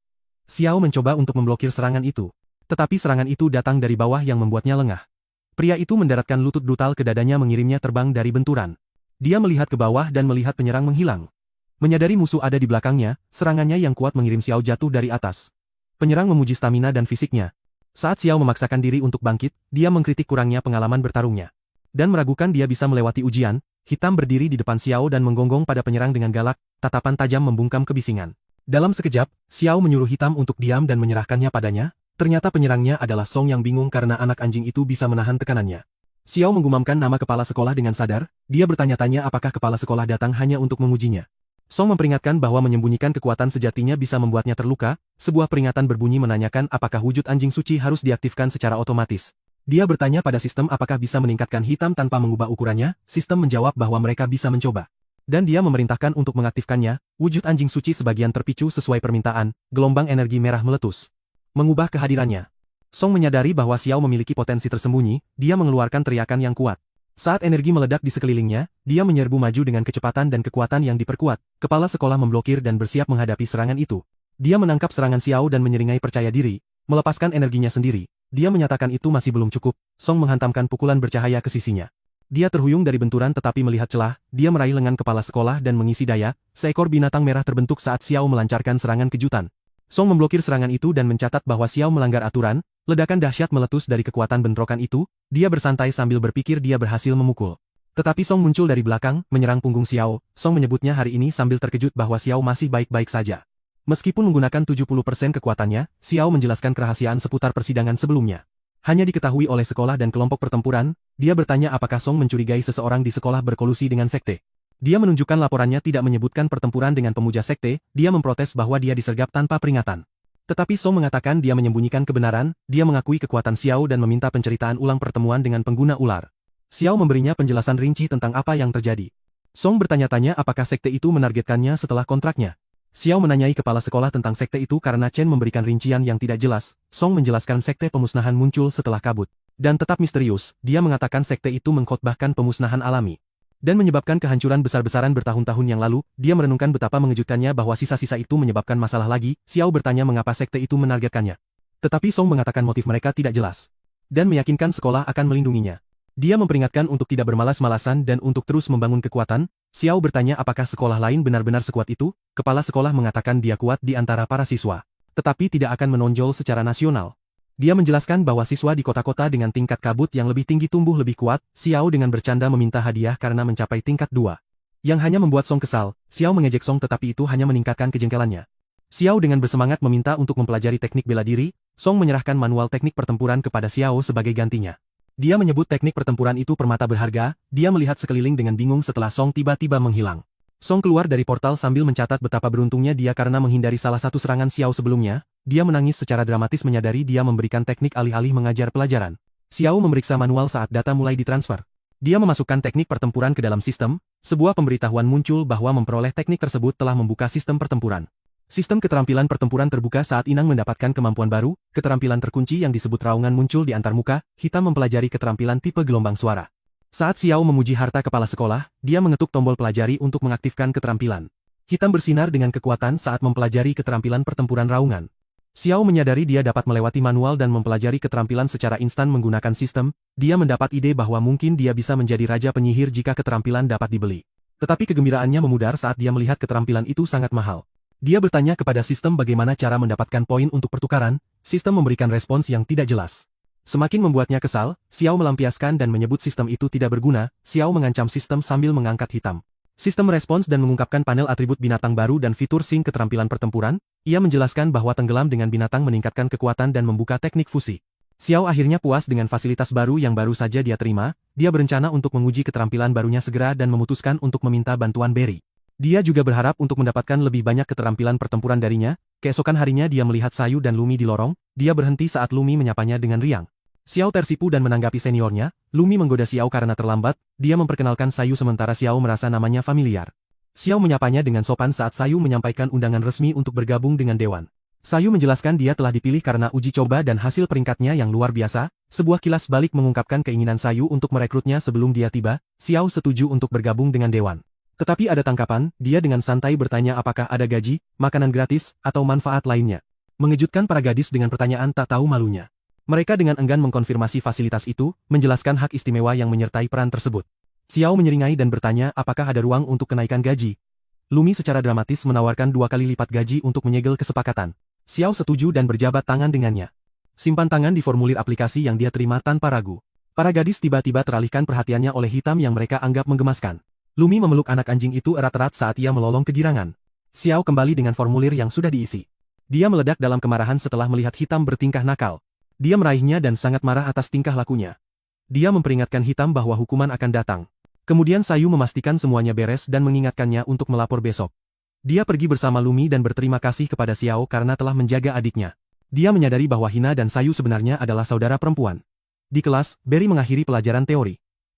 Xiao mencoba untuk memblokir serangan itu. Tetapi serangan itu datang dari bawah yang membuatnya lengah. Pria itu mendaratkan lutut brutal ke dadanya mengirimnya terbang dari benturan. Dia melihat ke bawah dan melihat penyerang menghilang. Menyadari musuh ada di belakangnya, serangannya yang kuat mengirim Xiao jatuh dari atas. Penyerang memuji stamina dan fisiknya. Saat Xiao memaksakan diri untuk bangkit, dia mengkritik kurangnya pengalaman bertarungnya. Dan meragukan dia bisa melewati ujian. Hitam berdiri di depan Xiao dan menggonggong pada penyerang dengan galak, tatapan tajam membungkam kebisingan. Dalam sekejap, Xiao menyuruh Hitam untuk diam dan menyerahkannya padanya, ternyata penyerangnya adalah Song yang bingung karena anak anjing itu bisa menahan tekanannya. Xiao menggumamkan nama kepala sekolah dengan sadar, dia bertanya-tanya apakah kepala sekolah datang hanya untuk mengujinya. Song memperingatkan bahwa menyembunyikan kekuatan sejatinya bisa membuatnya terluka, sebuah peringatan berbunyi menanyakan apakah wujud anjing suci harus diaktifkan secara otomatis. Dia bertanya pada sistem apakah bisa meningkatkan Hitam tanpa mengubah ukurannya, sistem menjawab bahwa mereka bisa mencoba. Dan dia memerintahkan untuk mengaktifkannya, wujud anjing suci sebagian terpicu sesuai permintaan, gelombang energi merah meletus. Mengubah kehadirannya. Song menyadari bahwa Xiao memiliki potensi tersembunyi, dia mengeluarkan teriakan yang kuat. Saat energi meledak di sekelilingnya, dia menyerbu maju dengan kecepatan dan kekuatan yang diperkuat, kepala sekolah memblokir dan bersiap menghadapi serangan itu. Dia menangkap serangan Xiao dan menyeringai percaya diri, melepaskan energinya sendiri. Dia menyatakan itu masih belum cukup, Song menghantamkan pukulan bercahaya ke sisinya. Dia terhuyung dari benturan tetapi melihat celah, dia meraih lengan kepala sekolah dan mengisi daya, seekor binatang merah terbentuk saat Xiao melancarkan serangan kejutan. Song memblokir serangan itu dan mencatat bahwa Xiao melanggar aturan, ledakan dahsyat meletus dari kekuatan bentrokan itu, dia bersantai sambil berpikir dia berhasil memukul. Tetapi Song muncul dari belakang, menyerang punggung Xiao, Song menyebutnya hari ini sambil terkejut bahwa Xiao masih baik-baik saja. Meskipun menggunakan 70% kekuatannya, Xiao menjelaskan kerahasiaan seputar persidangan sebelumnya. Hanya diketahui oleh sekolah dan kelompok pertempuran, dia bertanya apakah Song mencurigai seseorang di sekolah berkolusi dengan sekte. Dia menunjukkan laporannya tidak menyebutkan pertempuran dengan pemuja sekte, dia memprotes bahwa dia disergap tanpa peringatan. Tetapi Song mengatakan dia menyembunyikan kebenaran, dia mengakui kekuatan Xiao dan meminta penceritaan ulang pertemuan dengan pengguna ular. Xiao memberinya penjelasan rinci tentang apa yang terjadi. Song bertanya-tanya apakah sekte itu menargetkannya setelah kontraknya. Xiao menanyai kepala sekolah tentang sekte itu karena Chen memberikan rincian yang tidak jelas. Song menjelaskan sekte pemusnahan muncul setelah kabut. Dan tetap misterius, dia mengatakan sekte itu mengkhotbahkan pemusnahan alami. Dan menyebabkan kehancuran besar-besaran bertahun-tahun yang lalu, dia merenungkan betapa mengejutkannya bahwa sisa-sisa itu menyebabkan masalah lagi. Xiao bertanya mengapa sekte itu menargetkannya. Tetapi Song mengatakan motif mereka tidak jelas. Dan meyakinkan sekolah akan melindunginya. Dia memperingatkan untuk tidak bermalas-malasan dan untuk terus membangun kekuatan. Xiao bertanya apakah sekolah lain benar-benar sekuat itu, kepala sekolah mengatakan dia kuat di antara para siswa. Tetapi tidak akan menonjol secara nasional. Dia menjelaskan bahwa siswa di kota-kota dengan tingkat kabut yang lebih tinggi tumbuh lebih kuat. Xiao dengan bercanda meminta hadiah karena mencapai tingkat 2. Yang hanya membuat Song kesal, Xiao mengejek Song tetapi itu hanya meningkatkan kejengkelannya. Xiao dengan bersemangat meminta untuk mempelajari teknik bela diri, Song menyerahkan manual teknik pertempuran kepada Xiao sebagai gantinya. Dia menyebut teknik pertempuran itu permata berharga, dia melihat sekeliling dengan bingung setelah Song tiba-tiba menghilang. Song keluar dari portal sambil mencatat betapa beruntungnya dia karena menghindari salah satu serangan Xiao sebelumnya, dia menangis secara dramatis menyadari dia memberikan teknik alih-alih mengajar pelajaran. Xiao memeriksa manual saat data mulai ditransfer. Dia memasukkan teknik pertempuran ke dalam sistem, sebuah pemberitahuan muncul bahwa memperoleh teknik tersebut telah membuka sistem pertempuran. Sistem keterampilan pertempuran terbuka saat Inang mendapatkan kemampuan baru, keterampilan terkunci yang disebut raungan muncul di antarmuka, Hitam mempelajari keterampilan tipe gelombang suara. Saat Xiao memuji harta kepala sekolah, dia mengetuk tombol pelajari untuk mengaktifkan keterampilan. Hitam bersinar dengan kekuatan saat mempelajari keterampilan pertempuran raungan. Xiao menyadari dia dapat melewati manual dan mempelajari keterampilan secara instan menggunakan sistem, dia mendapat ide bahwa mungkin dia bisa menjadi raja penyihir jika keterampilan dapat dibeli. Tetapi kegembiraannya memudar saat dia melihat keterampilan itu sangat mahal. Dia bertanya kepada sistem bagaimana cara mendapatkan poin untuk pertukaran, sistem memberikan respons yang tidak jelas. Semakin membuatnya kesal, Xiao melampiaskan dan menyebut sistem itu tidak berguna, Xiao mengancam sistem sambil mengangkat Hitam. Sistem merespons dan mengungkapkan panel atribut binatang baru dan fitur sing keterampilan pertempuran, ia menjelaskan bahwa tenggelam dengan binatang meningkatkan kekuatan dan membuka teknik fusi. Xiao akhirnya puas dengan fasilitas baru yang baru saja dia terima, dia berencana untuk menguji keterampilan barunya segera dan memutuskan untuk meminta bantuan Berry. Dia juga berharap untuk mendapatkan lebih banyak keterampilan pertempuran darinya, keesokan harinya dia melihat Sayu dan Lumi di lorong, dia berhenti saat Lumi menyapanya dengan riang. Xiao tersipu dan menanggapi seniornya, Lumi menggoda Xiao karena terlambat, dia memperkenalkan Sayu sementara Xiao merasa namanya familiar. Xiao menyapanya dengan sopan saat Sayu menyampaikan undangan resmi untuk bergabung dengan Dewan. Sayu menjelaskan dia telah dipilih karena uji coba dan hasil peringkatnya yang luar biasa, sebuah kilas balik mengungkapkan keinginan Sayu untuk merekrutnya sebelum dia tiba, Xiao setuju untuk bergabung dengan Dewan. Tetapi ada tangkapan, dia dengan santai bertanya apakah ada gaji, makanan gratis, atau manfaat lainnya. Mengejutkan para gadis dengan pertanyaan tak tahu malunya. Mereka dengan enggan mengkonfirmasi fasilitas itu, menjelaskan hak istimewa yang menyertai peran tersebut. Xiao menyeringai dan bertanya apakah ada ruang untuk kenaikan gaji. Lumi secara dramatis menawarkan 2 kali lipat gaji untuk menyegel kesepakatan. Xiao setuju dan berjabat tangan dengannya. Simpan tangan di formulir aplikasi yang dia terima tanpa ragu. Para gadis tiba-tiba teralihkan perhatiannya oleh Hitam yang mereka anggap menggemaskan. Lumi memeluk anak anjing itu erat-erat saat ia melolong kegirangan. Xiao kembali dengan formulir yang sudah diisi. Dia meledak dalam kemarahan setelah melihat Hitam bertingkah nakal. Dia meraihnya dan sangat marah atas tingkah lakunya. Dia memperingatkan Hitam bahwa hukuman akan datang. Kemudian Sayu memastikan semuanya beres dan mengingatkannya untuk melapor besok. Dia pergi bersama Lumi dan berterima kasih kepada Xiao karena telah menjaga adiknya. Dia menyadari bahwa Hina dan Sayu sebenarnya adalah saudara perempuan. Di kelas, Berry mengakhiri pelajaran teori.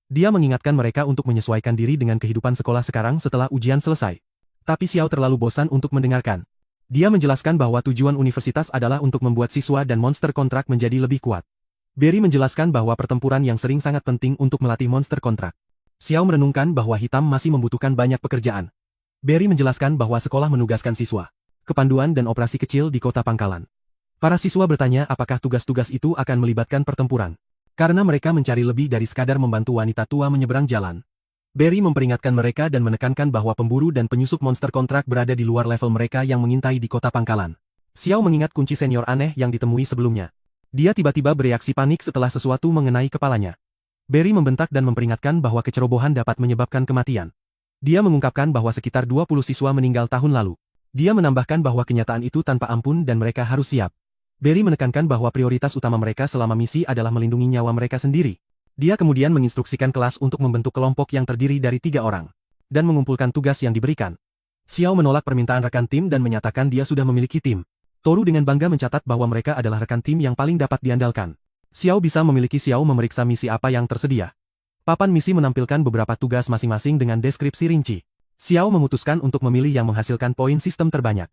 Dia mengingatkan mereka untuk menyesuaikan diri dengan kehidupan sekolah sekarang setelah ujian selesai. Tapi Xiao terlalu bosan untuk mendengarkan. Dia menjelaskan bahwa tujuan universitas adalah untuk membuat siswa dan monster kontrak menjadi lebih kuat. Berry menjelaskan bahwa pertempuran yang sering sangat penting untuk melatih monster kontrak. Xiao merenungkan bahwa Hitam masih membutuhkan banyak pekerjaan. Berry menjelaskan bahwa sekolah menugaskan siswa, kepanduan dan operasi kecil di kota pangkalan. Para siswa bertanya apakah tugas-tugas itu akan melibatkan pertempuran. Karena mereka mencari lebih dari sekadar membantu wanita tua menyeberang jalan. Berry memperingatkan mereka dan menekankan bahwa pemburu dan penyusup monster kontrak berada di luar level mereka yang mengintai di kota pangkalan. Xiao mengingat kunci senior aneh yang ditemui sebelumnya. Dia tiba-tiba bereaksi panik setelah sesuatu mengenai kepalanya. Berry membentak dan memperingatkan bahwa kecerobohan dapat menyebabkan kematian. Dia mengungkapkan bahwa sekitar 20 siswa meninggal tahun lalu. Dia menambahkan bahwa kenyataan itu tanpa ampun dan mereka harus siap. Berry menekankan bahwa prioritas utama mereka selama misi adalah melindungi nyawa mereka sendiri. Dia kemudian menginstruksikan kelas untuk membentuk kelompok yang terdiri dari 3 orang. Dan mengumpulkan tugas yang diberikan. Xiao menolak permintaan rekan tim dan menyatakan dia sudah memiliki tim. Toru dengan bangga mencatat bahwa mereka adalah rekan tim yang paling dapat diandalkan. Xiao bisa memiliki Xiao memeriksa misi apa yang tersedia. Papan misi menampilkan beberapa tugas masing-masing dengan deskripsi rinci. Xiao memutuskan untuk memilih yang menghasilkan poin sistem terbanyak.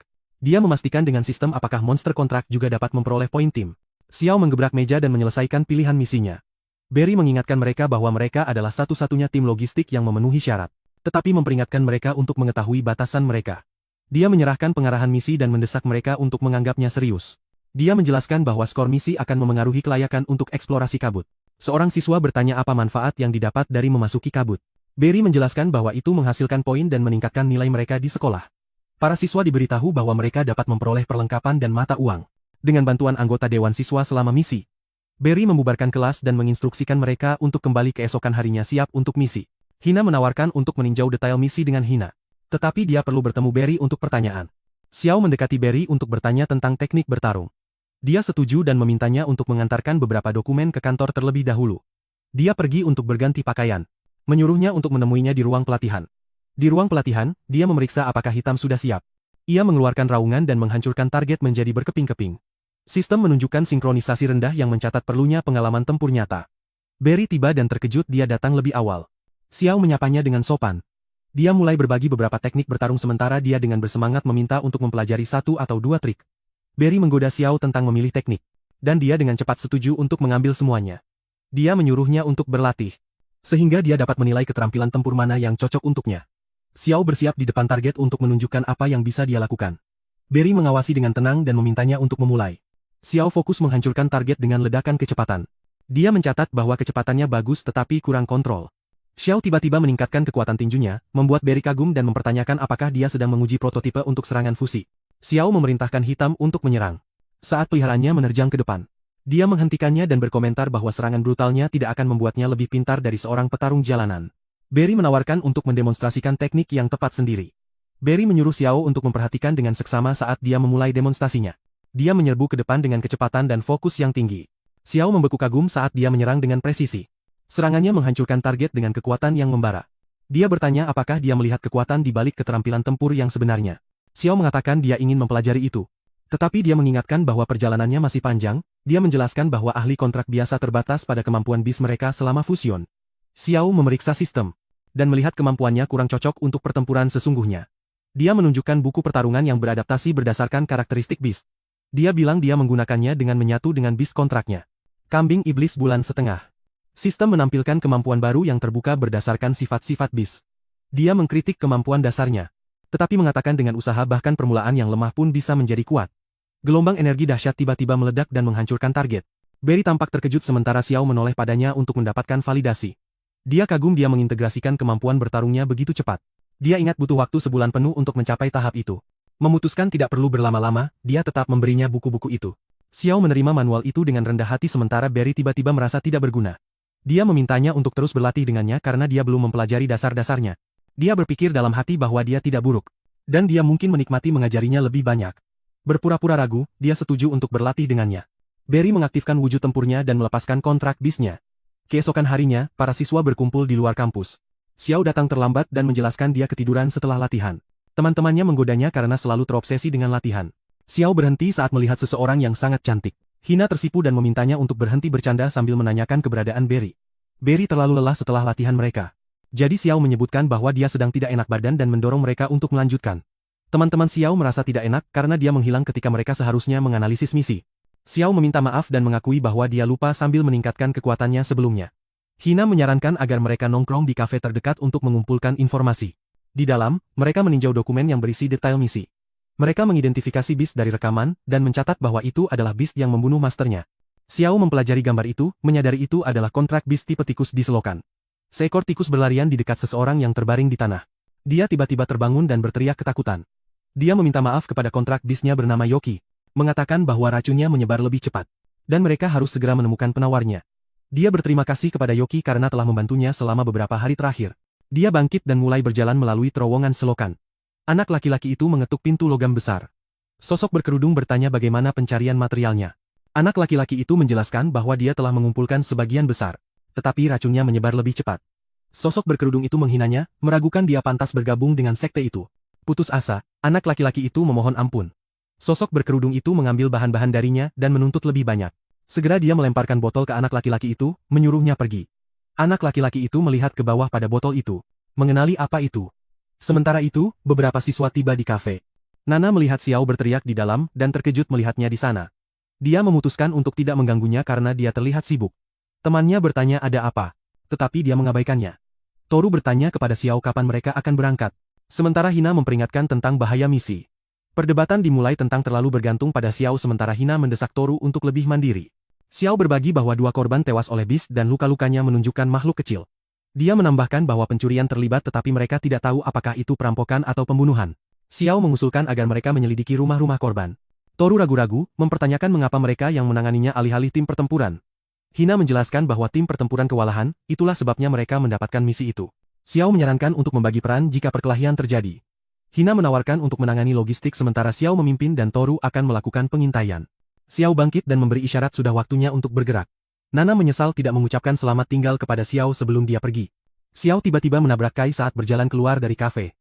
Dia memastikan dengan sistem apakah monster kontrak juga dapat memperoleh poin tim. Xiao menggebrak meja dan menyelesaikan pilihan misinya. Berry mengingatkan mereka bahwa mereka adalah satu-satunya tim logistik yang memenuhi syarat, tetapi memperingatkan mereka untuk mengetahui batasan mereka. Dia menyerahkan pengarahan misi dan mendesak mereka untuk menganggapnya serius. Dia menjelaskan bahwa skor misi akan memengaruhi kelayakan untuk eksplorasi kabut. Seorang siswa bertanya apa manfaat yang didapat dari memasuki kabut. Berry menjelaskan bahwa itu menghasilkan poin dan meningkatkan nilai mereka di sekolah. Para siswa diberitahu bahwa mereka dapat memperoleh perlengkapan dan mata uang. Dengan bantuan anggota Dewan Siswa selama misi. Berry membubarkan kelas dan menginstruksikan mereka untuk kembali keesokan harinya siap untuk misi. Hina menawarkan untuk meninjau detail misi dengan Hina. Tetapi dia perlu bertemu Berry untuk pertanyaan. Xiao mendekati Berry untuk bertanya tentang teknik bertarung. Dia setuju dan memintanya untuk mengantarkan beberapa dokumen ke kantor terlebih dahulu. Dia pergi untuk berganti pakaian. Menyuruhnya untuk menemuinya di ruang pelatihan. Di ruang pelatihan, dia memeriksa apakah Hitam sudah siap. Ia mengeluarkan raungan dan menghancurkan target menjadi berkeping-keping. Sistem menunjukkan sinkronisasi rendah yang mencatat perlunya pengalaman tempur nyata. Berry tiba dan terkejut dia datang lebih awal. Xiao menyapanya dengan sopan. Dia mulai berbagi beberapa teknik bertarung sementara dia dengan bersemangat meminta untuk mempelajari satu atau dua trik. Barry menggoda Xiao tentang memilih teknik. Dan dia dengan cepat setuju untuk mengambil semuanya. Dia menyuruhnya untuk berlatih. Sehingga dia dapat menilai keterampilan tempur mana yang cocok untuknya. Xiao bersiap di depan target untuk menunjukkan apa yang bisa dia lakukan. Barry mengawasi dengan tenang dan memintanya untuk memulai. Xiao fokus menghancurkan target dengan ledakan kecepatan. Dia mencatat bahwa kecepatannya bagus tetapi kurang kontrol. Xiao tiba-tiba meningkatkan kekuatan tinjunya, membuat Barry kagum dan mempertanyakan apakah dia sedang menguji prototipe untuk serangan fusi. Xiao memerintahkan hitam untuk menyerang. Saat peliharaannya menerjang ke depan, dia menghentikannya dan berkomentar bahwa serangan brutalnya tidak akan membuatnya lebih pintar dari seorang petarung jalanan. Barry menawarkan untuk mendemonstrasikan teknik yang tepat sendiri. Barry menyuruh Xiao untuk memperhatikan dengan seksama saat dia memulai demonstrasinya. Dia menyerbu ke depan dengan kecepatan dan fokus yang tinggi. Xiao membeku kagum saat dia menyerang dengan presisi. Serangannya menghancurkan target dengan kekuatan yang membara. Dia bertanya apakah dia melihat kekuatan di balik keterampilan tempur yang sebenarnya. Xiao mengatakan dia ingin mempelajari itu. Tetapi dia mengingatkan bahwa perjalanannya masih panjang, dia menjelaskan bahwa ahli kontrak biasa terbatas pada kemampuan bis mereka selama fusion. Xiao memeriksa sistem, dan melihat kemampuannya kurang cocok untuk pertempuran sesungguhnya. Dia menunjukkan buku pertarungan yang beradaptasi berdasarkan karakteristik bis. Dia bilang dia menggunakannya dengan menyatu dengan bis kontraknya. Kambing Iblis Bulan Setengah. Sistem menampilkan kemampuan baru yang terbuka berdasarkan sifat-sifat bis. Dia mengkritik kemampuan dasarnya, tetapi mengatakan dengan usaha bahkan permulaan yang lemah pun bisa menjadi kuat. Gelombang energi dahsyat tiba-tiba meledak dan menghancurkan target. Barry tampak terkejut sementara Xiao menoleh padanya untuk mendapatkan validasi. Dia kagum dia mengintegrasikan kemampuan bertarungnya begitu cepat. Dia ingat butuh waktu sebulan penuh untuk mencapai tahap itu. Memutuskan tidak perlu berlama-lama, dia tetap memberinya buku-buku itu. Xiao menerima manual itu dengan rendah hati sementara Barry tiba-tiba merasa tidak berguna. Dia memintanya untuk terus berlatih dengannya karena dia belum mempelajari dasar-dasarnya. Dia berpikir dalam hati bahwa dia tidak buruk. Dan dia mungkin menikmati mengajarinya lebih banyak. Berpura-pura ragu, dia setuju untuk berlatih dengannya. Barry mengaktifkan wujud tempurnya dan melepaskan kontrak bisnya. Keesokan harinya, para siswa berkumpul di luar kampus. Xiao datang terlambat dan menjelaskan dia ketiduran setelah latihan. Teman-temannya menggodanya karena selalu terobsesi dengan latihan. Xiao berhenti saat melihat seseorang yang sangat cantik. Hina tersipu dan memintanya untuk berhenti bercanda sambil menanyakan keberadaan Barry. Barry terlalu lelah setelah latihan mereka. Jadi Xiao menyebutkan bahwa dia sedang tidak enak badan dan mendorong mereka untuk melanjutkan. Teman-teman Xiao merasa tidak enak karena dia menghilang ketika mereka seharusnya menganalisis misi. Xiao meminta maaf dan mengakui bahwa dia lupa sambil meningkatkan kekuatannya sebelumnya. Hina menyarankan agar mereka nongkrong di kafe terdekat untuk mengumpulkan informasi. Di dalam, mereka meninjau dokumen yang berisi detail misi. Mereka mengidentifikasi bis dari rekaman dan mencatat bahwa itu adalah bis yang membunuh masternya. Xiao mempelajari gambar itu, menyadari itu adalah kontrak bis tipe tikus di selokan. Seekor tikus berlarian di dekat seseorang yang terbaring di tanah. Dia tiba-tiba terbangun dan berteriak ketakutan. Dia meminta maaf kepada kontrak bisnya bernama Yoki, mengatakan bahwa racunnya menyebar lebih cepat, dan mereka harus segera menemukan penawarnya. Dia berterima kasih kepada Yoki karena telah membantunya selama beberapa hari terakhir. Dia bangkit dan mulai berjalan melalui terowongan selokan. Anak laki-laki itu mengetuk pintu logam besar. Sosok berkerudung bertanya bagaimana pencarian materialnya. Anak laki-laki itu menjelaskan bahwa dia telah mengumpulkan sebagian besar, tetapi racunnya menyebar lebih cepat. Sosok berkerudung itu menghinanya, meragukan dia pantas bergabung dengan sekte itu. Putus asa, anak laki-laki itu memohon ampun. Sosok berkerudung itu mengambil bahan-bahan darinya dan menuntut lebih banyak. Segera dia melemparkan botol ke anak laki-laki itu, menyuruhnya pergi. Anak laki-laki itu melihat ke bawah pada botol itu. Mengenali apa itu? Sementara itu, beberapa siswa tiba di kafe. Nana melihat Xiao berteriak di dalam dan terkejut melihatnya di sana. Dia memutuskan untuk tidak mengganggunya karena dia terlihat sibuk. Temannya bertanya ada apa, tetapi dia mengabaikannya. Toru bertanya kepada Xiao kapan mereka akan berangkat. Sementara Hina memperingatkan tentang bahaya misi. Perdebatan dimulai tentang terlalu bergantung pada Xiao sementara Hina mendesak Toru untuk lebih mandiri. Xiao berbagi bahwa 2 korban tewas oleh bis dan luka-lukanya menunjukkan makhluk kecil. Dia menambahkan bahwa pencurian terlibat tetapi mereka tidak tahu apakah itu perampokan atau pembunuhan. Xiao mengusulkan agar mereka menyelidiki rumah-rumah korban. Toru ragu-ragu, mempertanyakan mengapa mereka yang menanganinya alih-alih tim pertempuran. Hina menjelaskan bahwa tim pertempuran kewalahan, itulah sebabnya mereka mendapatkan misi itu. Xiao menyarankan untuk membagi peran jika perkelahian terjadi. Hina menawarkan untuk menangani logistik sementara Xiao memimpin dan Toru akan melakukan pengintaian. Xiao bangkit dan memberi isyarat sudah waktunya untuk bergerak. Nana menyesal tidak mengucapkan selamat tinggal kepada Xiao sebelum dia pergi. Xiao tiba-tiba menabrak Kai saat berjalan keluar dari kafe.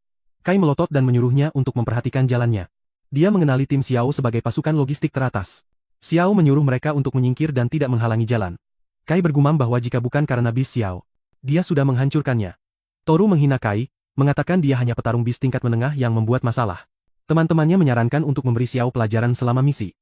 Kai melotot dan menyuruhnya untuk memperhatikan jalannya. Dia mengenali tim Xiao sebagai pasukan logistik teratas. Xiao menyuruh mereka untuk menyingkir dan tidak menghalangi jalan. Kai bergumam bahwa jika bukan karena bis Xiao, dia sudah menghancurkannya. Toru menghina Kai, mengatakan dia hanya petarung bis tingkat menengah yang membuat masalah. Teman-temannya menyarankan untuk memberi Xiao pelajaran selama misi.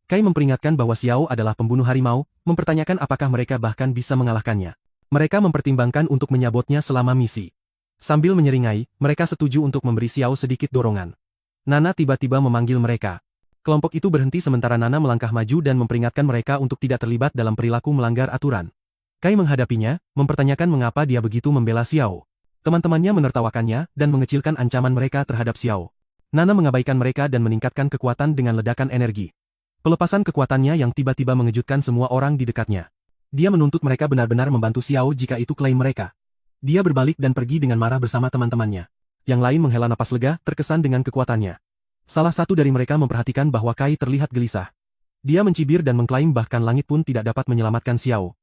Kai memperingatkan bahwa Xiao adalah pembunuh harimau, mempertanyakan apakah mereka bahkan bisa mengalahkannya. Mereka mempertimbangkan untuk menyabotnya selama misi. Sambil menyeringai, mereka setuju untuk memberi Xiao sedikit dorongan. Nana tiba-tiba memanggil mereka. Kelompok itu berhenti sementara Nana melangkah maju dan memperingatkan mereka untuk tidak terlibat dalam perilaku melanggar aturan. Kai menghadapinya, mempertanyakan mengapa dia begitu membela Xiao. Teman-temannya menertawakannya dan mengecilkan ancaman mereka terhadap Xiao. Nana mengabaikan mereka dan meningkatkan kekuatan dengan ledakan energi. Pelepasan kekuatannya yang tiba-tiba mengejutkan semua orang di dekatnya. Dia menuntut mereka benar-benar membantu Xiao jika itu klaim mereka. Dia berbalik dan pergi dengan marah bersama teman-temannya. Yang lain menghela napas lega, terkesan dengan kekuatannya. Salah satu dari mereka memperhatikan bahwa Kai terlihat gelisah. Dia mencibir dan mengklaim bahkan langit pun tidak dapat menyelamatkan Xiao.